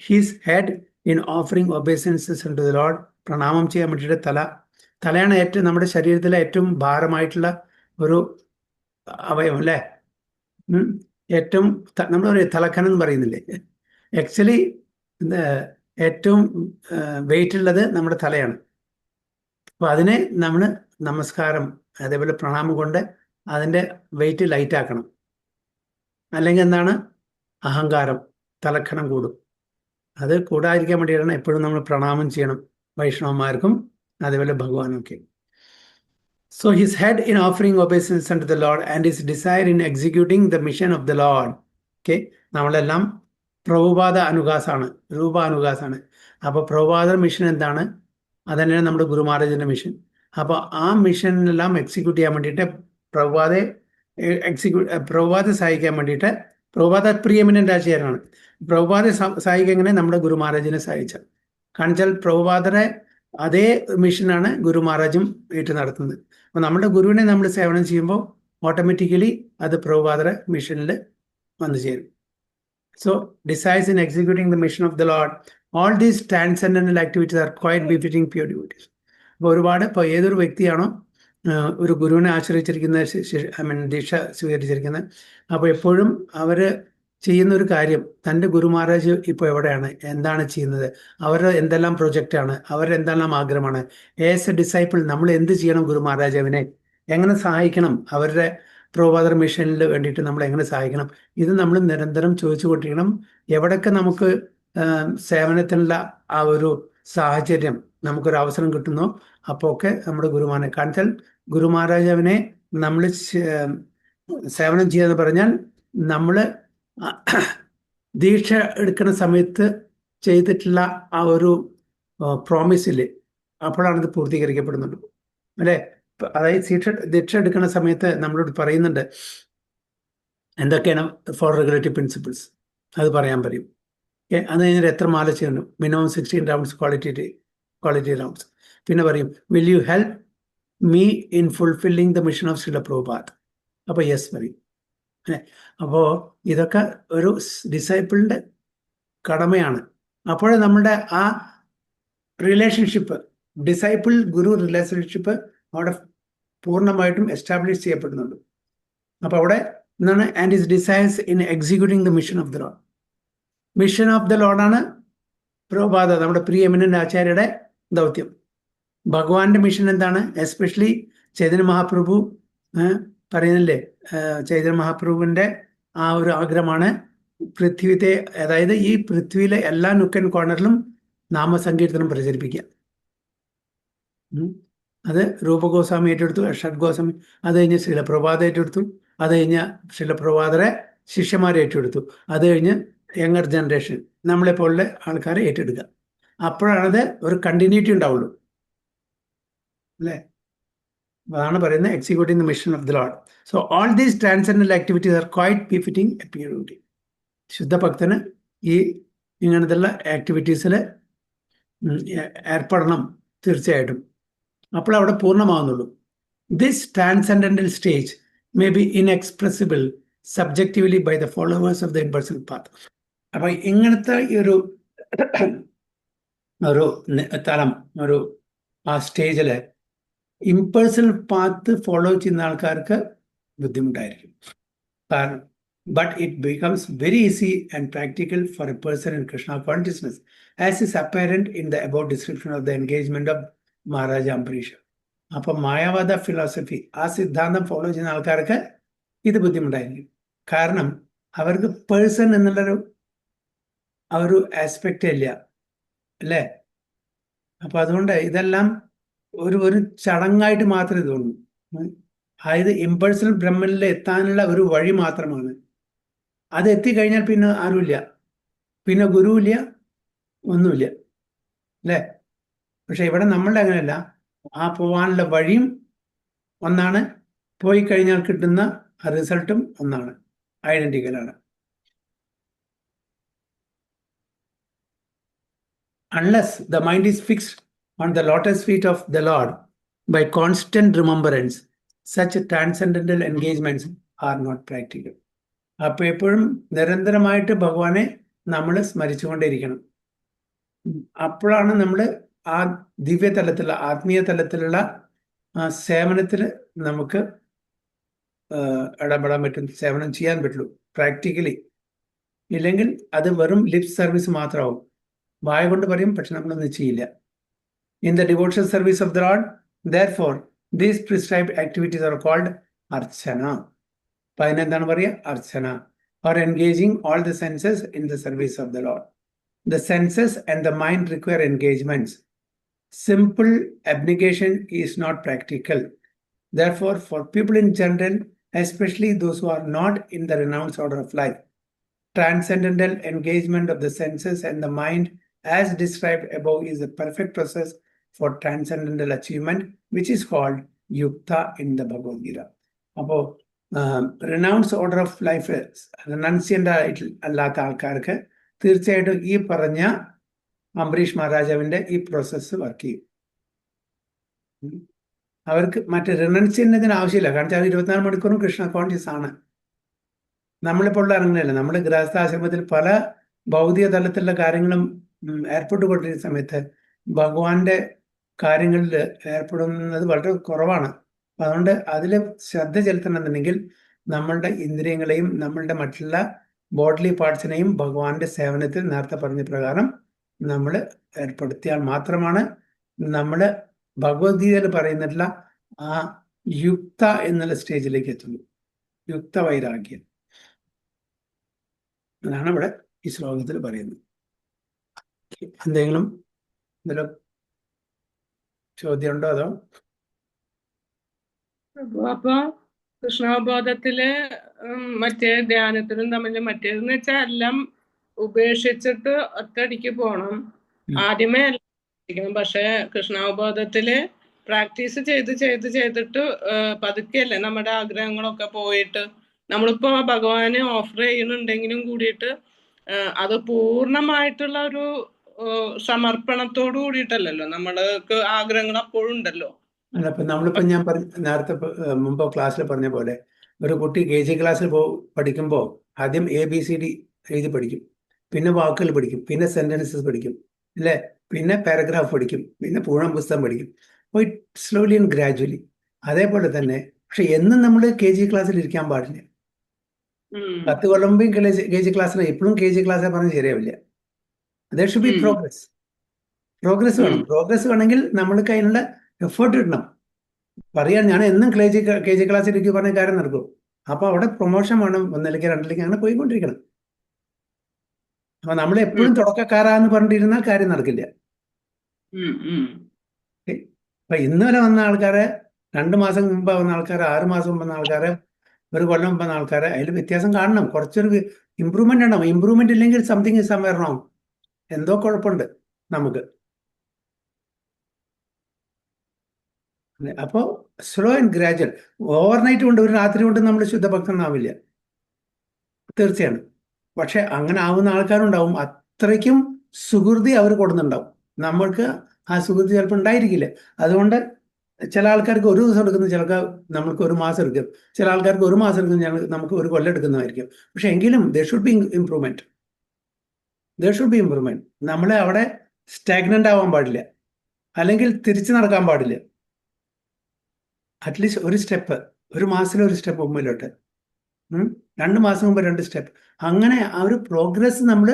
his head in offering obeisances to the lord, പ്രണാമം ചെയ്യാൻ വേണ്ടിയിട്ട് തലയാണ് ഏറ്റവും നമ്മുടെ ശരീരത്തിലെ ഏറ്റവും ഭാരമായിട്ടുള്ള ഒരു അവയവം അല്ലേ. ഏറ്റവും നമ്മൾ പറയും തലക്കനം എന്ന് പറയുന്നില്ലേ, ആക്ച്വലി ഏറ്റവും വെയിറ്റ് ഉള്ളത് നമ്മുടെ തലയാണ്. അപ്പൊ അതിനെ നമ്മൾ നമസ്കാരം അതേപോലെ പ്രണാമം കൊണ്ട് അതിൻ്റെ വെയിറ്റ് ലൈറ്റ് ആക്കണം. അല്ലെങ്കിൽ എന്താണ്, അഹങ്കാരം, തലക്കനം കൂടും. അത് കൂടാതിരിക്കാൻ വേണ്ടിയിട്ടാണ് എപ്പോഴും നമ്മൾ പ്രണാമം ചെയ്യണം, വൈഷ്ണവന്മാർക്കും അതേപോലെ ഭഗവാനൊക്കെ. So his head in offering obeisances unto the Lord and his desire in executing the mission of the Lord. Okay, നമ്മളെല്ലാം പ്രഭുപാദ അനുഗാസാണ്, രൂപാനുഗാസാണ്. അപ്പോൾ പ്രഭുപാദ മിഷൻ എന്താണ്? അതന്നെയാണ് നമ്മുടെ ഗുരു മഹാരാജിന്റെ മിഷൻ. അപ്പോൾ ആ മിഷനെല്ലാം എക്സിക്യൂട്ട് ചെയ്യാൻ വേണ്ടിയിട്ട് പ്രഭുപാദ സഹായിക്കാൻ വേണ്ടിയിട്ട്, പ്രഭുപാദ പ്രിയമിനൻ്റ് ആചാര്യനാണ്. പ്രഭുപാദ സഹായിക്കുക എങ്ങനെ? നമ്മുടെ ഗുരു മഹാരാജിനെ സഹായിച്ചാൽ. കാരണം വെച്ചാൽ പ്രഭുപാദരെ അതേ മിഷനാണ് ഗുരു മഹാരാജും ഏറ്റു നടത്തുന്നത്. അപ്പോൾ നമ്മുടെ ഗുരുവിനെ നമ്മൾ സേവനം ചെയ്യുമ്പോൾ ഓട്ടോമാറ്റിക്കലി അത് പ്രഭുപാദര മിഷനിൽ വന്നു ചേരും. So, decides in executing the mission of the Lord, all these transcendental activities are quite befitting pure devotees. അപ്പോൾ ഒരുപാട് ഇപ്പോൾ ഏതൊരു വ്യക്തിയാണോ ഒരു ഗുരുവിനെ ആശ്രയിച്ചിരിക്കുന്ന, ദീക്ഷ സ്വീകരിച്ചിരിക്കുന്നത്, അപ്പോൾ എപ്പോഴും അവർ ചെയ്യുന്ന ഒരു കാര്യം, തൻ്റെ ഗുരു മഹാരാജ് ഇപ്പോൾ എവിടെയാണ്, എന്താണ് ചെയ്യുന്നത്, അവരുടെ എന്തെല്ലാം പ്രൊജക്റ്റാണ്, അവരുടെ എന്തെല്ലാം ആഗ്രഹമാണ്, ആസ് എ ഡിസൈപ്പിൾ നമ്മൾ എന്ത് ചെയ്യണം, ഗുരു മഹാരാജാവിനെ എങ്ങനെ സഹായിക്കണം, അവരുടെ പ്രഭുപാദ മിഷനിൽ വേണ്ടിയിട്ട് നമ്മൾ എങ്ങനെ സഹായിക്കണം, ഇത് നമ്മൾ നിരന്തരം ചോദിച്ചുകൊണ്ടിരിക്കണം. എവിടെയൊക്കെ നമുക്ക് സേവനത്തിനുള്ള ആ ഒരു സാഹചര്യം, നമുക്കൊരു അവസരം കിട്ടുന്നോ അപ്പോൾ ഒക്കെ നമ്മുടെ ഗുരുമാനെ കാണിച്ചാൽ, ഗുരു മഹാരാജാവിനെ നമ്മൾ സേവനം ചെയ്യാന്ന് പറഞ്ഞാൽ നമ്മൾ ദീക്ഷ എടുക്കുന്ന സമയത്ത് ചെയ്തിട്ടുള്ള ആ ഒരു പ്രോമിസിൽ അപ്പോഴാണ് ഇത് പൂർത്തീകരിക്കപ്പെടുന്നുള്ളൂ അല്ലേ. അതായത് ദീക്ഷ എടുക്കുന്ന സമയത്ത് നമ്മളോട് പറയുന്നുണ്ട് എന്തൊക്കെയാണ് 4 റെഗുലേറ്ററി പ്രിൻസിപ്പിൾസ്, അത് പറയാൻ പറയും. അത് കഴിഞ്ഞിട്ട് എത്ര മാല ചെയ്യണം, മിനിമം 16 റൗണ്ട്സ് ക്വാളിറ്റി റൗണ്ട്സ്. പിന്നെ പറയും will you help me in fulfilling the mission of Srila Prabhupada. അപ്പോൾ യെസ് പറയും. അപ്പോൾ ഇതൊക്കെ ഒരു ഡിസൈപ്പിളിൻ്റെ കടമയാണ്. അപ്പോൾ നമ്മുടെ ആ റിലേഷൻഷിപ്പ്, ഡിസൈപ്പിൾ ഗുരു റിലേഷൻഷിപ്പ് അവിടെ പൂർണ്ണമായിട്ടും എസ്റ്റാബ്ലിഷ് ചെയ്യപ്പെടുന്നുണ്ട്. അപ്പോൾ അവിടെ എന്താണ്, and his desires in executing the mission of the Lord. Mission of the ലോർഡാണ് പ്രഭുപാദ, നമ്മുടെ പ്രിയ എമിനന്റ് ആചാര്യയുടെ ദൗത്യം. ഭഗവാന്റെ മിഷൻ എന്താണ്? എസ്പെഷ്യലി ചൈതന്യ മഹാപ്രഭു പറയുന്നില്ലേ, ചൈതന്യ മഹാപ്രഭുവിന്റെ ആ ഒരു ആഗ്രഹമാണ് പൃഥ്വിത്തെ, അതായത് ഈ പൃഥ്വിയിലെ എല്ലാ നുക്കൻ കോർണറിലും നാമസങ്കീർത്തനം പ്രചരിപ്പിക്കുക. അത് രൂപഗോസ്വാമി ഏറ്റെടുത്തു, ഷഡ് ഗോസ്വാമി, അത് കഴിഞ്ഞ് ശ്രീലപ്രഭാത ഏറ്റെടുത്തു, അത് കഴിഞ്ഞ് ശ്രീലപ്രഭാതരെ ശിഷ്യന്മാരെ ഏറ്റെടുത്തു, അത് കഴിഞ്ഞ് യങ്ങർ ജനറേഷൻ നമ്മളെ പോലുള്ള ആൾക്കാരെ ഏറ്റെടുക്കുക. അപ്പോഴാണത് ഒരു കണ്ടിന്യൂറ്റി ഉണ്ടാവുള്ളൂ, അല്ലേ? അതാണ് പറയുന്നത് executing the mission of the Lord. So all these transcendental activities are quite befitting a purity. ശുദ്ധ ഭക്തന് ഈ ഇങ്ങനത്തുള്ള ആക്ടിവിറ്റീസിൽ ഏർപ്പെടണം തീർച്ചയായിട്ടും. അപ്പോൾ അവിടെ പൂർണ്ണമാകുന്നുള്ളൂ. This transcendental stage may be inexpressible subjectively by the followers of the impersonal path. അപ്പൊ ഇങ്ങനത്തെ ഒരു തലം, ആ സ്റ്റേജില് ഇംപേഴ്സണൽ പാത്ത് ഫോളോ ചെയ്യുന്ന ആൾക്കാർക്ക് ബുദ്ധിമുട്ടായിരിക്കും. കാരണം but it becomes very easy and practical for a person in Krishna consciousness, as is apparent in the above description of the engagement of Maharaja Ambarish. അപ്പം മായാവാദ ഫിലോസഫി, ആ സിദ്ധാന്തം ഫോളോ ചെയ്യുന്ന ആൾക്കാർക്ക് ഇത് ബുദ്ധിമുട്ടായിരിക്കും. കാരണം അവർക്ക് പേഴ്സൺ എന്നുള്ളൊരു ആസ്പെക്റ്റ് ഇല്ല, അല്ലേ? അപ്പൊ അതുകൊണ്ട് ഇതെല്ലാം ഒരു ചടങ്ങായിട്ട് മാത്രമേ തോന്നൂ. അതായത് ഇമ്പേഴ്സണൽ ബ്രഹ്മനിൽ എത്താനുള്ള ഒരു വഴി മാത്രമാണ്. അത് എത്തിക്കഴിഞ്ഞാൽ പിന്നെ ആരുമില്ല, പിന്നെ ഗുരുവില്ല, ഒന്നുമില്ല, അല്ലേ? പക്ഷെ ഇവിടെ നമ്മളുടെ അങ്ങനെയല്ല. ആ പോവാനുള്ള വഴിയും ഒന്നാണ്, പോയി കഴിഞ്ഞാൽ കിട്ടുന്ന റിസൾട്ടും ഒന്നാണ്, ഐഡന്റിക്കലാണ്. Unless the mind is fixed on the lotus feet of the Lord by constant remembrance, such transcendental engagements are not practical. അപ്പോൾ എപ്പോഴും നിരന്തരമായിട്ട് ഭഗവാനെ നമ്മൾ സ്മരിച്ചുകൊണ്ടേയിരിക്കണം. അപ്പോഴാണ് നമ്മൾ ആ ദിവ്യതലത്തിലുള്ള, ആത്മീയ തലത്തിലുള്ള സേവനത്തിൽ നമുക്ക് ഇടപെടാൻ പറ്റും, സേവനം ചെയ്യാൻ പറ്റുള്ളൂ പ്രാക്ടിക്കലി. ഇല്ലെങ്കിൽ അത് വെറും ലിപ് സർവീസ് മാത്രമാവും. വായ കൊണ്ട് പറയും, പക്ഷെ നമ്മളൊന്നും ചെയ്യില്ല. In the devotional service of the Lord, therefore, these prescribed activities are called archana. അതിനെന്താണ് പറയുക? അർച്ചന, or engaging all the senses in the service of the Lord. The senses and the mind require engagements. Simple abnegation is not practical. Therefore, for people in general, especially those who are not in the renounced order of life, transcendental engagement of the senses and the mind as described above is a perfect process for transcendental achievement, which is called yukta in the Bhagavad Gita. അപ്പോൾ renounce order of life, റിനൗൺസിയൻ്റ് അല്ലാത്ത ആൾക്കാർക്ക് തീർച്ചയായിട്ടും ഈ പറഞ്ഞ അംബരീഷ് മഹാരാജാവിൻ്റെ ഈ process work ചെയ്യും. അവർക്ക് മറ്റേ റിനൗൺസിയൻ്റെതിന് ആവശ്യമില്ല, കാരണം വെച്ചാൽ 24 മണിക്കൂറും കൃഷ്ണ കോൺഷ്യസ് ആണ്. നമ്മളിപ്പോൾ ഉള്ള അങ്ങനെയല്ല. നമ്മൾ ഗൃഹസ്ഥാശ്രമത്തിൽ പല ഭൗതിക തലത്തിലുള്ള കാര്യങ്ങളും ഏർപ്പെട്ടുകൊണ്ടിരിക്കുന്ന സമയത്ത് ഭഗവാന്റെ കാര്യങ്ങളിൽ ഏർപ്പെടുന്നത് വളരെ കുറവാണ്. അതുകൊണ്ട് അതിൽ ശ്രദ്ധ ചെലുത്തണമെന്നുണ്ടെങ്കിൽ നമ്മളുടെ ഇന്ദ്രിയങ്ങളെയും നമ്മളുടെ മറ്റുള്ള ബോഡ്ലി പാർട്സിനെയും ഭഗവാന്റെ സേവനത്തിൽ നേരത്തെ പറഞ്ഞ പ്രകാരം നമ്മൾ ഏർപ്പെടുത്തിയാൽ മാത്രമാണ് നമ്മൾ ഭഗവത്ഗീതയിൽ പറയുന്നിട്ടുള്ള ആ യുക്ത എന്നുള്ള സ്റ്റേജിലേക്ക് എത്തുള്ളൂ. യുക്ത വൈരാഗ്യം, അതാണ് ഇവിടെ ഈ ശ്ലോകത്തിൽ പറയുന്നത്. എന്തെങ്കിലും ഇതിൽ ചോദ്യം ഉണ്ടോ? അതോ അപ്പൊ കൃഷ്ണാവബോധത്തില് മറ്റേ ധ്യാനത്തിലും തമ്മിൽ മറ്റേതെന്ന് വെച്ചാൽ എല്ലാം ഉപേക്ഷിച്ചിട്ട് ഒറ്റയടിക്ക് പോണം. ആദ്യമേ എല്ലാം, പക്ഷെ കൃഷ്ണാവബോധത്തില് പ്രാക്ടീസ് ചെയ്തിട്ട് പതുക്കെയല്ലേ നമ്മുടെ ആഗ്രഹങ്ങളൊക്കെ പോയിട്ട് നമ്മളിപ്പോ ഭഗവാന് ഓഫർ ചെയ്യുന്നുണ്ടെങ്കിലും കൂടിയിട്ട് അത് പൂർണ്ണമായിട്ടുള്ള ഒരു സമർപ്പണത്തോട് കൂടിയിട്ടല്ലല്ലോ, നമ്മൾക്ക് ആഗ്രഹങ്ങൾ അപ്പോഴും ഉണ്ടല്ലോ. അല്ല, ഇപ്പൊ നമ്മളിപ്പോ ഞാൻ നേരത്തെ മുമ്പ് ക്ലാസ്സിൽ പറഞ്ഞ പോലെ ഒരു കുട്ടി KG ക്ലാസ്സിൽ പഠിക്കുമ്പോൾ ആദ്യം ABCD എഴുതി പഠിക്കും, പിന്നെ വാക്കുകൾ പഠിക്കും, പിന്നെ സെന്റൻസസ് പഠിക്കും, അല്ലേ? പിന്നെ പാരഗ്രാഫ് പഠിക്കും, പിന്നെ പൂർണ്ണ പുസ്തകം പഠിക്കും. അപ്പോൾ സ്ലോലി ആൻഡ് ഗ്രാജുവലി. അതേപോലെ തന്നെ പക്ഷെ എന്നും നമ്മൾ KG ക്ലാസ്സിൽ ഇരിക്കാൻ പാടില്ല. 10 കൊല്ലം മുമ്പ് KG ക്ലാസ്സിൽ ഇപ്പോഴും KG ക്ലാസ്സിൽ പറഞ്ഞാൽ ശരിയാവില്ല. ദർ ഷുഡ് ബി പ്രോഗ്രസ് വേണം. പ്രോഗ്രസ് വേണമെങ്കിൽ നമ്മൾക്ക് അതിനുള്ള എഫേർട്ട് ഇടണം. പറയാൻ ഞാൻ എന്നും KG ക്ലാസ്സിലേക്ക് പറഞ്ഞ കാര്യം നടക്കും. അപ്പൊ അവിടെ പ്രൊമോഷൻ വേണം, 1ലേക്ക് 2ലേക്ക് അങ്ങനെ പോയിക്കൊണ്ടിരിക്കണം. അപ്പൊ നമ്മൾ എപ്പോഴും തുടക്കക്കാരാന്ന് പറഞ്ഞിരുന്നാൽ കാര്യം നടക്കില്ല. അപ്പൊ ഇന്നുവരെ വന്ന ആൾക്കാരെ, 2 മാസം മുമ്പ് വന്ന ആൾക്കാരെ, 6 മാസം മുമ്പ് വന്ന ആൾക്കാരെ, 1 കൊല്ലം മുമ്പ് വന്ന ആൾക്കാരെ, അതിൽ വ്യത്യാസം കാണണം. കുറച്ചൊരു ഇമ്പ്രൂവ്മെന്റ് ഉണ്ടാവും. ഇമ്പ്രൂവ്മെന്റ് ഇല്ലെങ്കിൽ സംതിങ് ഇസ് സംവെയർ റോങ്. എന്തോ കുഴപ്പമുണ്ട് നമുക്ക്. അപ്പോൾ സ്ലോ ആൻഡ് ഗ്രാജുവൽ. ഓവർനൈറ്റ് കൊണ്ട് ഒരു രാത്രി കൊണ്ട് നമ്മൾ ശുദ്ധഭക്തനാവില്ല, തീർച്ചയാണ്. പക്ഷെ അങ്ങനെ ആവുന്ന ആൾക്കാരുണ്ടാവും. അത്രയ്ക്കും സുഹൃതി അവർ കൊടുക്കുന്നുണ്ടാവും. നമ്മൾക്ക് ആ സുഹൃതി ചിലപ്പോൾ ഉണ്ടായിരിക്കില്ല. അതുകൊണ്ട് ചില ആൾക്കാർക്ക് ഒരു ദിവസം എടുക്കുന്നു, ചിലർക്ക് നമുക്ക് 1 മാസം എടുക്കും, ചില ആൾക്കാർക്ക് 1 മാസം എടുക്കുന്നു, നമുക്ക് 1 കൊല്ലം എടുക്കുന്നതായിരിക്കും. പക്ഷെ എങ്കിലും ദർ ഷുഡ് ബി ഇംപ്രൂവ്മെന്റ്. നമ്മളെ അവിടെ സ്റ്റാഗ്നന്റ് ആവാൻ പാടില്ല, അല്ലെങ്കിൽ തിരിച്ചു നടക്കാൻ പാടില്ല. അറ്റ്ലീസ്റ്റ് ഒരു സ്റ്റെപ്പ്, 1 മാസത്തിൽ 1 സ്റ്റെപ്പ് മുമ്പിലോട്ട്, 2 മാസം മുമ്പ് 2 സ്റ്റെപ്പ്, അങ്ങനെ ആ ഒരു പ്രോഗ്രസ് നമ്മൾ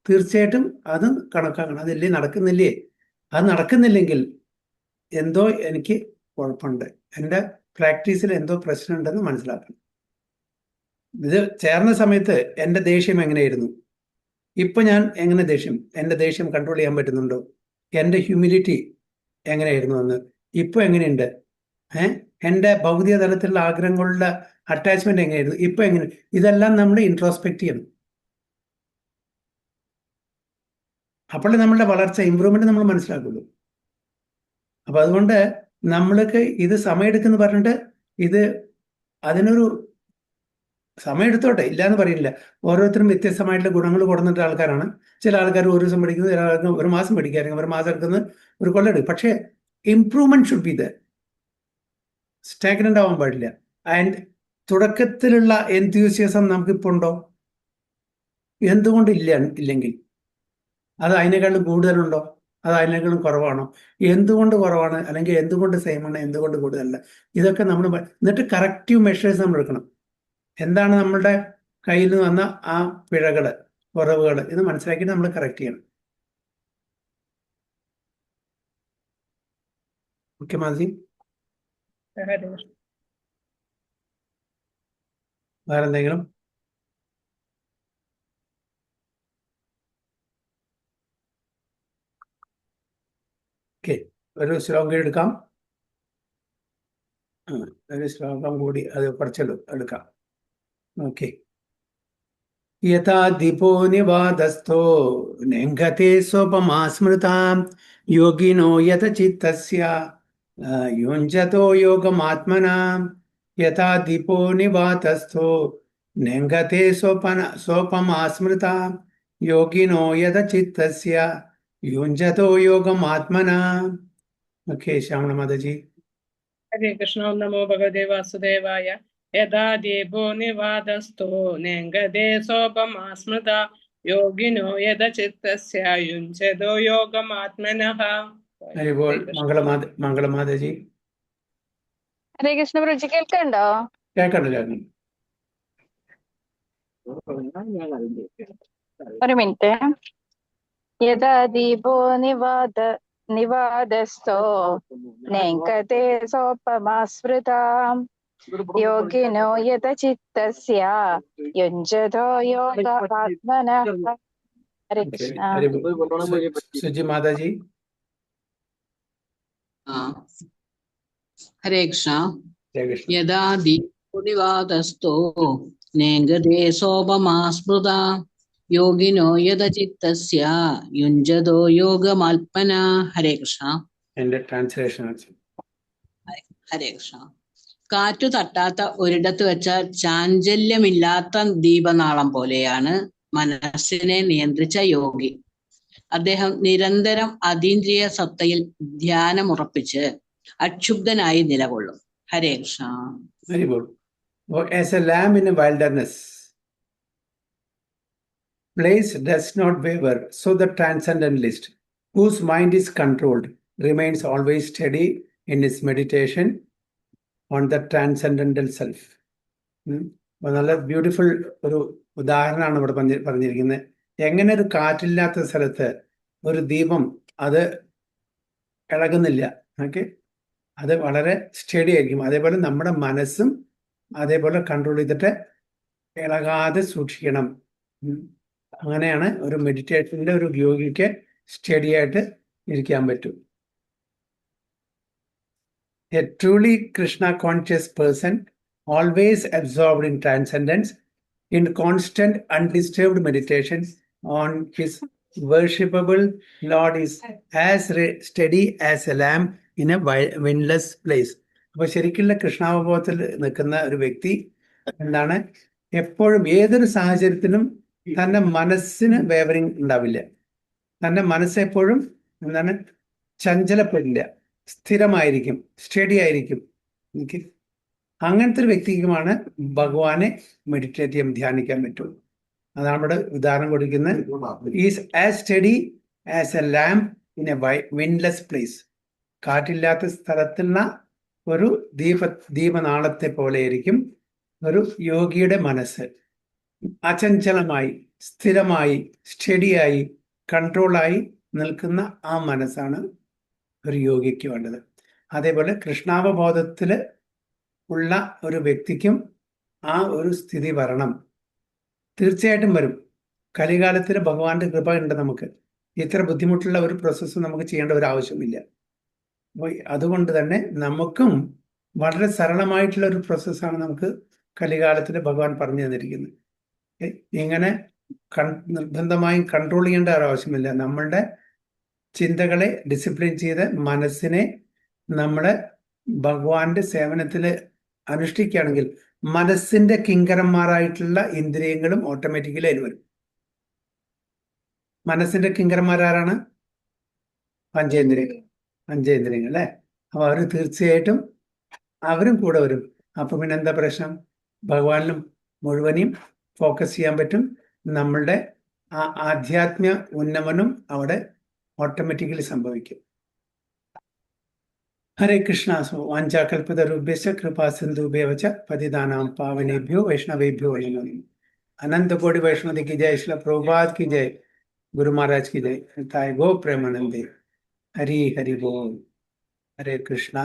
തീർച്ചയായിട്ടും അത് കണക്കാക്കണം. അതില്ലേ നടക്കുന്നില്ലേ? അത് നടക്കുന്നില്ലെങ്കിൽ എന്തോ എനിക്ക് കുഴപ്പമുണ്ട്, എൻ്റെ പ്രാക്ടീസിൽ എന്തോ പ്രശ്നമുണ്ടെന്ന് മനസ്സിലാക്കണം. ഇത് ചേർന്ന സമയത്ത് എൻ്റെ ദേഷ്യം എങ്ങനെയായിരുന്നു, ഇപ്പൊ ഞാൻ എങ്ങനെ എൻ്റെ ദേഷ്യം കൺട്രോൾ ചെയ്യാൻ പറ്റുന്നുണ്ടോ? എൻ്റെ ഹ്യൂമിലിറ്റി എങ്ങനെയായിരുന്നു എന്ന് ഇപ്പൊ എങ്ങനെയുണ്ട്? എൻ്റെ ഭൗതിക തലത്തിലുള്ള ആഗ്രഹങ്ങളുടെ അറ്റാച്ച്മെന്റ് എങ്ങനെയായിരുന്നു, ഇപ്പൊ എങ്ങനെ? ഇതെല്ലാം നമ്മൾ ഇൻട്രോസ്പെക്ട് ചെയ്യണം. അപ്പോഴേ നമ്മളുടെ വളർച്ച, ഇമ്പ്രൂവ്മെന്റ് നമ്മൾ മനസ്സിലാക്കുള്ളൂ. അപ്പൊ അതുകൊണ്ട് നമ്മൾക്ക് ഇത് സമയമെടുക്കുന്നു പറഞ്ഞിട്ട് അതിനൊരു സമയം എടുത്തോട്ടെ, ഇല്ലാന്ന് പറയില്ല. ഓരോരുത്തരും വ്യത്യസ്തമായിട്ടുള്ള ഗുണങ്ങൾ കൊടുത്തിട്ട് ആൾക്കാരാണ്. ചില ആൾക്കാർ 1 ദിവസം പഠിക്കുന്നത്, ചില ആൾക്കാർ 1 മാസം പഠിക്കാറുണ്ട്, 1 മാസം എടുക്കുന്നത്, 1 കൊല്ലം എടുക്കും. പക്ഷേ improvement should be there. Stagnant ആവാൻ പാടില്ല. ആൻഡ് തുടക്കത്തിലുള്ള എൻത്യൂസിയാസം നമുക്കിപ്പോൾ ഉണ്ടോ? എന്തുകൊണ്ട് ഇല്ലെങ്കിൽ അത് അതിനേക്കാളും കൂടുതലുണ്ടോ? അത് അതിനേക്കാളും കുറവാണോ? എന്തുകൊണ്ട് കുറവാണ്, അല്ലെങ്കിൽ എന്തുകൊണ്ട് സെയിം ആണ്, എന്തുകൊണ്ട് കൂടുതലല്ല? ഇതൊക്കെ നമ്മൾ എന്നിട്ട് കറക്റ്റീവ് മെഷേഴ്സ് നമ്മൾ എടുക്കണം. എന്താണ് നമ്മളുടെ കയ്യിൽ നിന്ന് വന്ന ആ പിഴകള്, കുറവുകൾ, ഇത് മനസ്സിലാക്കിയിട്ട് നമ്മൾ കറക്റ്റ് ചെയ്യണം. ഓക്കെ മാസി, വേറെന്തെങ്കിലും? ഓക്കെ, ഒരു ശ്ലോകം എടുക്കാം. ഒരു ശ്ലോകം കൂടി അത് കുറച്ചല്ലോ എടുക്കാം. ഓക്കെ. യഥാ ദീപോ നിവാതസ്ഥോ നെംഗത്തെ സ്വപമാ സ്മൃതാം യോഗിനോ യഥ ചിത്തസ്യ യുഞ്ജതോ യോഗമാത്മനാം. യഥാ ദീപോ നിവാതസ്ഥോ നെംഗത്തെ സ്വപമാ സ്മൃതാം യോഗിനോ യഥ ചിത്തസ്യ യുഞ്ജതോ യോഗമാത്മനാം. ഓക്കെ, ശ്യാമള മാതാജി. ഹരേ കൃഷ്ണ. നമോ ഭഗവതേ വാസുദേവായ. യഥാ ദീപോ നിവാതസ്ഥോ നെംഗതേ സോപമാ സ്മൃതാ യോഗിനോ യഥ ചിത്തസ്യ യുഞ്ജതോ യോഗമാത്മനഃ. മംഗളമാതാജി. ഹരേ കൃഷ്ണ. പ്രജി കേൾക്കണ്ടോ? കേൾക്കണ്ടല്ലോ. ഒരു മിനിറ്റ്. യഥാ ദീപോ നിവാദസ്ഥോ നെംഗതേ സോപമാ സ്മൃതാം യോഗിനോ യഥ ചിത്തസ്യ യുഞ്ജതോ യോഗമാത്മനഃ. ഹരേ കൃഷ്ണ. സുജി മാതാജി. ഹരേ കൃഷ്ണ. യഥാ ദീപോ നിവാതസ്ഥോ നെംഗതേ സോപമാ സ്മൃതാ യോഗിനോ യഥ ചിത്തസ്യ യുഞ്ജതോ യോഗമാത്മനാ. ഹരേ കൃഷ്ണ. എന്റെ ട്രാൻസ്ലേഷൻ ഹരേ കൃഷ്ണ. കാറ്റു തട്ടാത്ത ഒരിടത്ത് വെച്ച ചാഞ്ചല്യമില്ലാത്ത ദീപനാളം പോലെയാണ് മനസ്സിനെ നിയന്ത്രിച്ച യോഗി. അദ്ദേഹം നിരന്തരം അതീന്ദ്രിയ സത്തയിൽ ധ്യാനമുറപ്പിച്ച് അക്ഷുബ്ധനായി നിലകൊള്ളും. ഹരേ Krishna. Very good. As a lamb in a wilderness, place does not waver, so the transcendentalist, whose mind is controlled, remains always steady in his meditation on the transcendental self. അപ്പൊ നല്ല ബ്യൂട്ടിഫുൾ ഒരു ഉദാഹരണമാണ് ഇവിടെ പറഞ്ഞിരിക്കുന്നത്. എങ്ങനെ ഒരു കാറ്റില്ലാത്ത സ്ഥലത്ത് ഒരു ദീപം അത് ഇളകുന്നില്ല, ഓക്കെ, അത് വളരെ സ്റ്റഡി ആയിരിക്കും. അതേപോലെ നമ്മുടെ മനസ്സും അതേപോലെ കൺട്രോൾ ചെയ്തിട്ട് ഇളകാതെ സൂക്ഷിക്കണം. അങ്ങനെയാണ് ഒരു മെഡിറ്റേഷൻ്റെ ഒരു യോഗിക്ക് സ്റ്റഡി ആയിട്ട് ഇരിക്കാൻ പറ്റും. A truly Krishna conscious person, always absorbed in transcendence, in constant undisturbed meditation on his worshipable Lord, is as steady as a lamb in a windless place. അപ്പൊ ശരിക്കുള്ള കൃഷ്ണാവബോധത്തിൽ നിൽക്കുന്ന ഒരു വ്യക്തി എന്താണ്, എപ്പോഴും ഏതൊരു സാഹചര്യത്തിനും തൻ്റെ മനസ്സിന് വേവറിങ് ഉണ്ടാവില്ല. തൻ്റെ മനസ്സെപ്പോഴും എന്താണ്, ചഞ്ചലപ്പെടില്ല, സ്ഥിരമായിരിക്കും, സ്റ്റഡി ആയിരിക്കും. എനിക്ക് അങ്ങനത്തെ ഒരു വ്യക്തിക്കുമാണ് ഭഗവാനെ മെഡിറ്റേറ്റ് ചെയ്യാൻ, ധ്യാനിക്കാൻ പറ്റും. അതാണ് ഇവിടെ ഉദാഹരണം കൊടുക്കുന്നത്. Is as steady as a lamp in a windless place. കാറ്റില്ലാത്ത സ്ഥലത്തുള്ള ഒരു ദീപനാളത്തെ പോലെ ആയിരിക്കും ഒരു യോഗിയുടെ മനസ്സ്. അചഞ്ചലമായി, സ്ഥിരമായി, സ്റ്റഡിയായി, കൺട്രോളായി നിൽക്കുന്ന ആ മനസ്സാണ് ഒരു യോഗിക്ക് വേണ്ടത്. അതേപോലെ കൃഷ്ണാവബോധത്തിൽ ഉള്ള ഒരു വ്യക്തിക്കും ആ ഒരു സ്ഥിതി വരണം. തീർച്ചയായിട്ടും വരും. കലികാലത്തിൽ ഭഗവാന്റെ കൃപ ഉണ്ട്. നമുക്ക് ഇത്ര ബുദ്ധിമുട്ടുള്ള ഒരു പ്രോസസ്സ് നമുക്ക് ചെയ്യേണ്ട ഒരു ആവശ്യമില്ല. അപ്പോൾ അതുകൊണ്ട് തന്നെ നമുക്കും വളരെ സരളമായിട്ടുള്ള ഒരു പ്രോസസ്സാണ് നമുക്ക് കലികാലത്തിൽ ഭഗവാൻ പറഞ്ഞു തന്നിരിക്കുന്നത്. ഇങ്ങനെ നിർബന്ധമായും കൺട്രോൾ ചെയ്യേണ്ട ഒരു ആവശ്യമില്ല. നമ്മളുടെ ചിന്തകളെ ഡിസിപ്ലിൻ ചെയ്ത് മനസ്സിനെ നമ്മളെ ഭഗവാന്റെ സേവനത്തിൽ അനുഷ്ഠിക്കുകയാണെങ്കിൽ മനസ്സിന്റെ കിങ്കരന്മാരായിട്ടുള്ള ഇന്ദ്രിയങ്ങളും ഓട്ടോമാറ്റിക്കലി അതിൽ വരും. മനസ്സിന്റെ കിങ്കരന്മാരാരാണ്? പഞ്ചേന്ദ്രിയങ്ങൾ. അല്ലേ? അപ്പൊ അവർ തീർച്ചയായിട്ടും അവരും കൂടെ വരും. അപ്പൊ പിന്നെ എന്താ പ്രശ്നം? ഭഗവാനിലും മുഴുവനും ഫോക്കസ് ചെയ്യാൻ പറ്റും. നമ്മളുടെ ആ ആധ്യാത്മിക ഉന്നമനം അവിടെ ഓട്ടോമാറ്റിക്കലി സംഭവിക്കും. ഹരേ കൃഷ്ണ. വാഞ്ചാകൽപതരുഭ്യശ്ച കൃപാ സിന്ധുഭ്യവച പതിതാനാം പാവനേഭ്യോ വൈഷ്ണവേഭ്യോ നമോ. अनंत कोटि वैष्णव की जय, श्रील प्रभुपाद की जय, गुरु महाराज की जय, ताय गो प्रेमानंदे। हरि हरि बोल। हरे कृष्णा।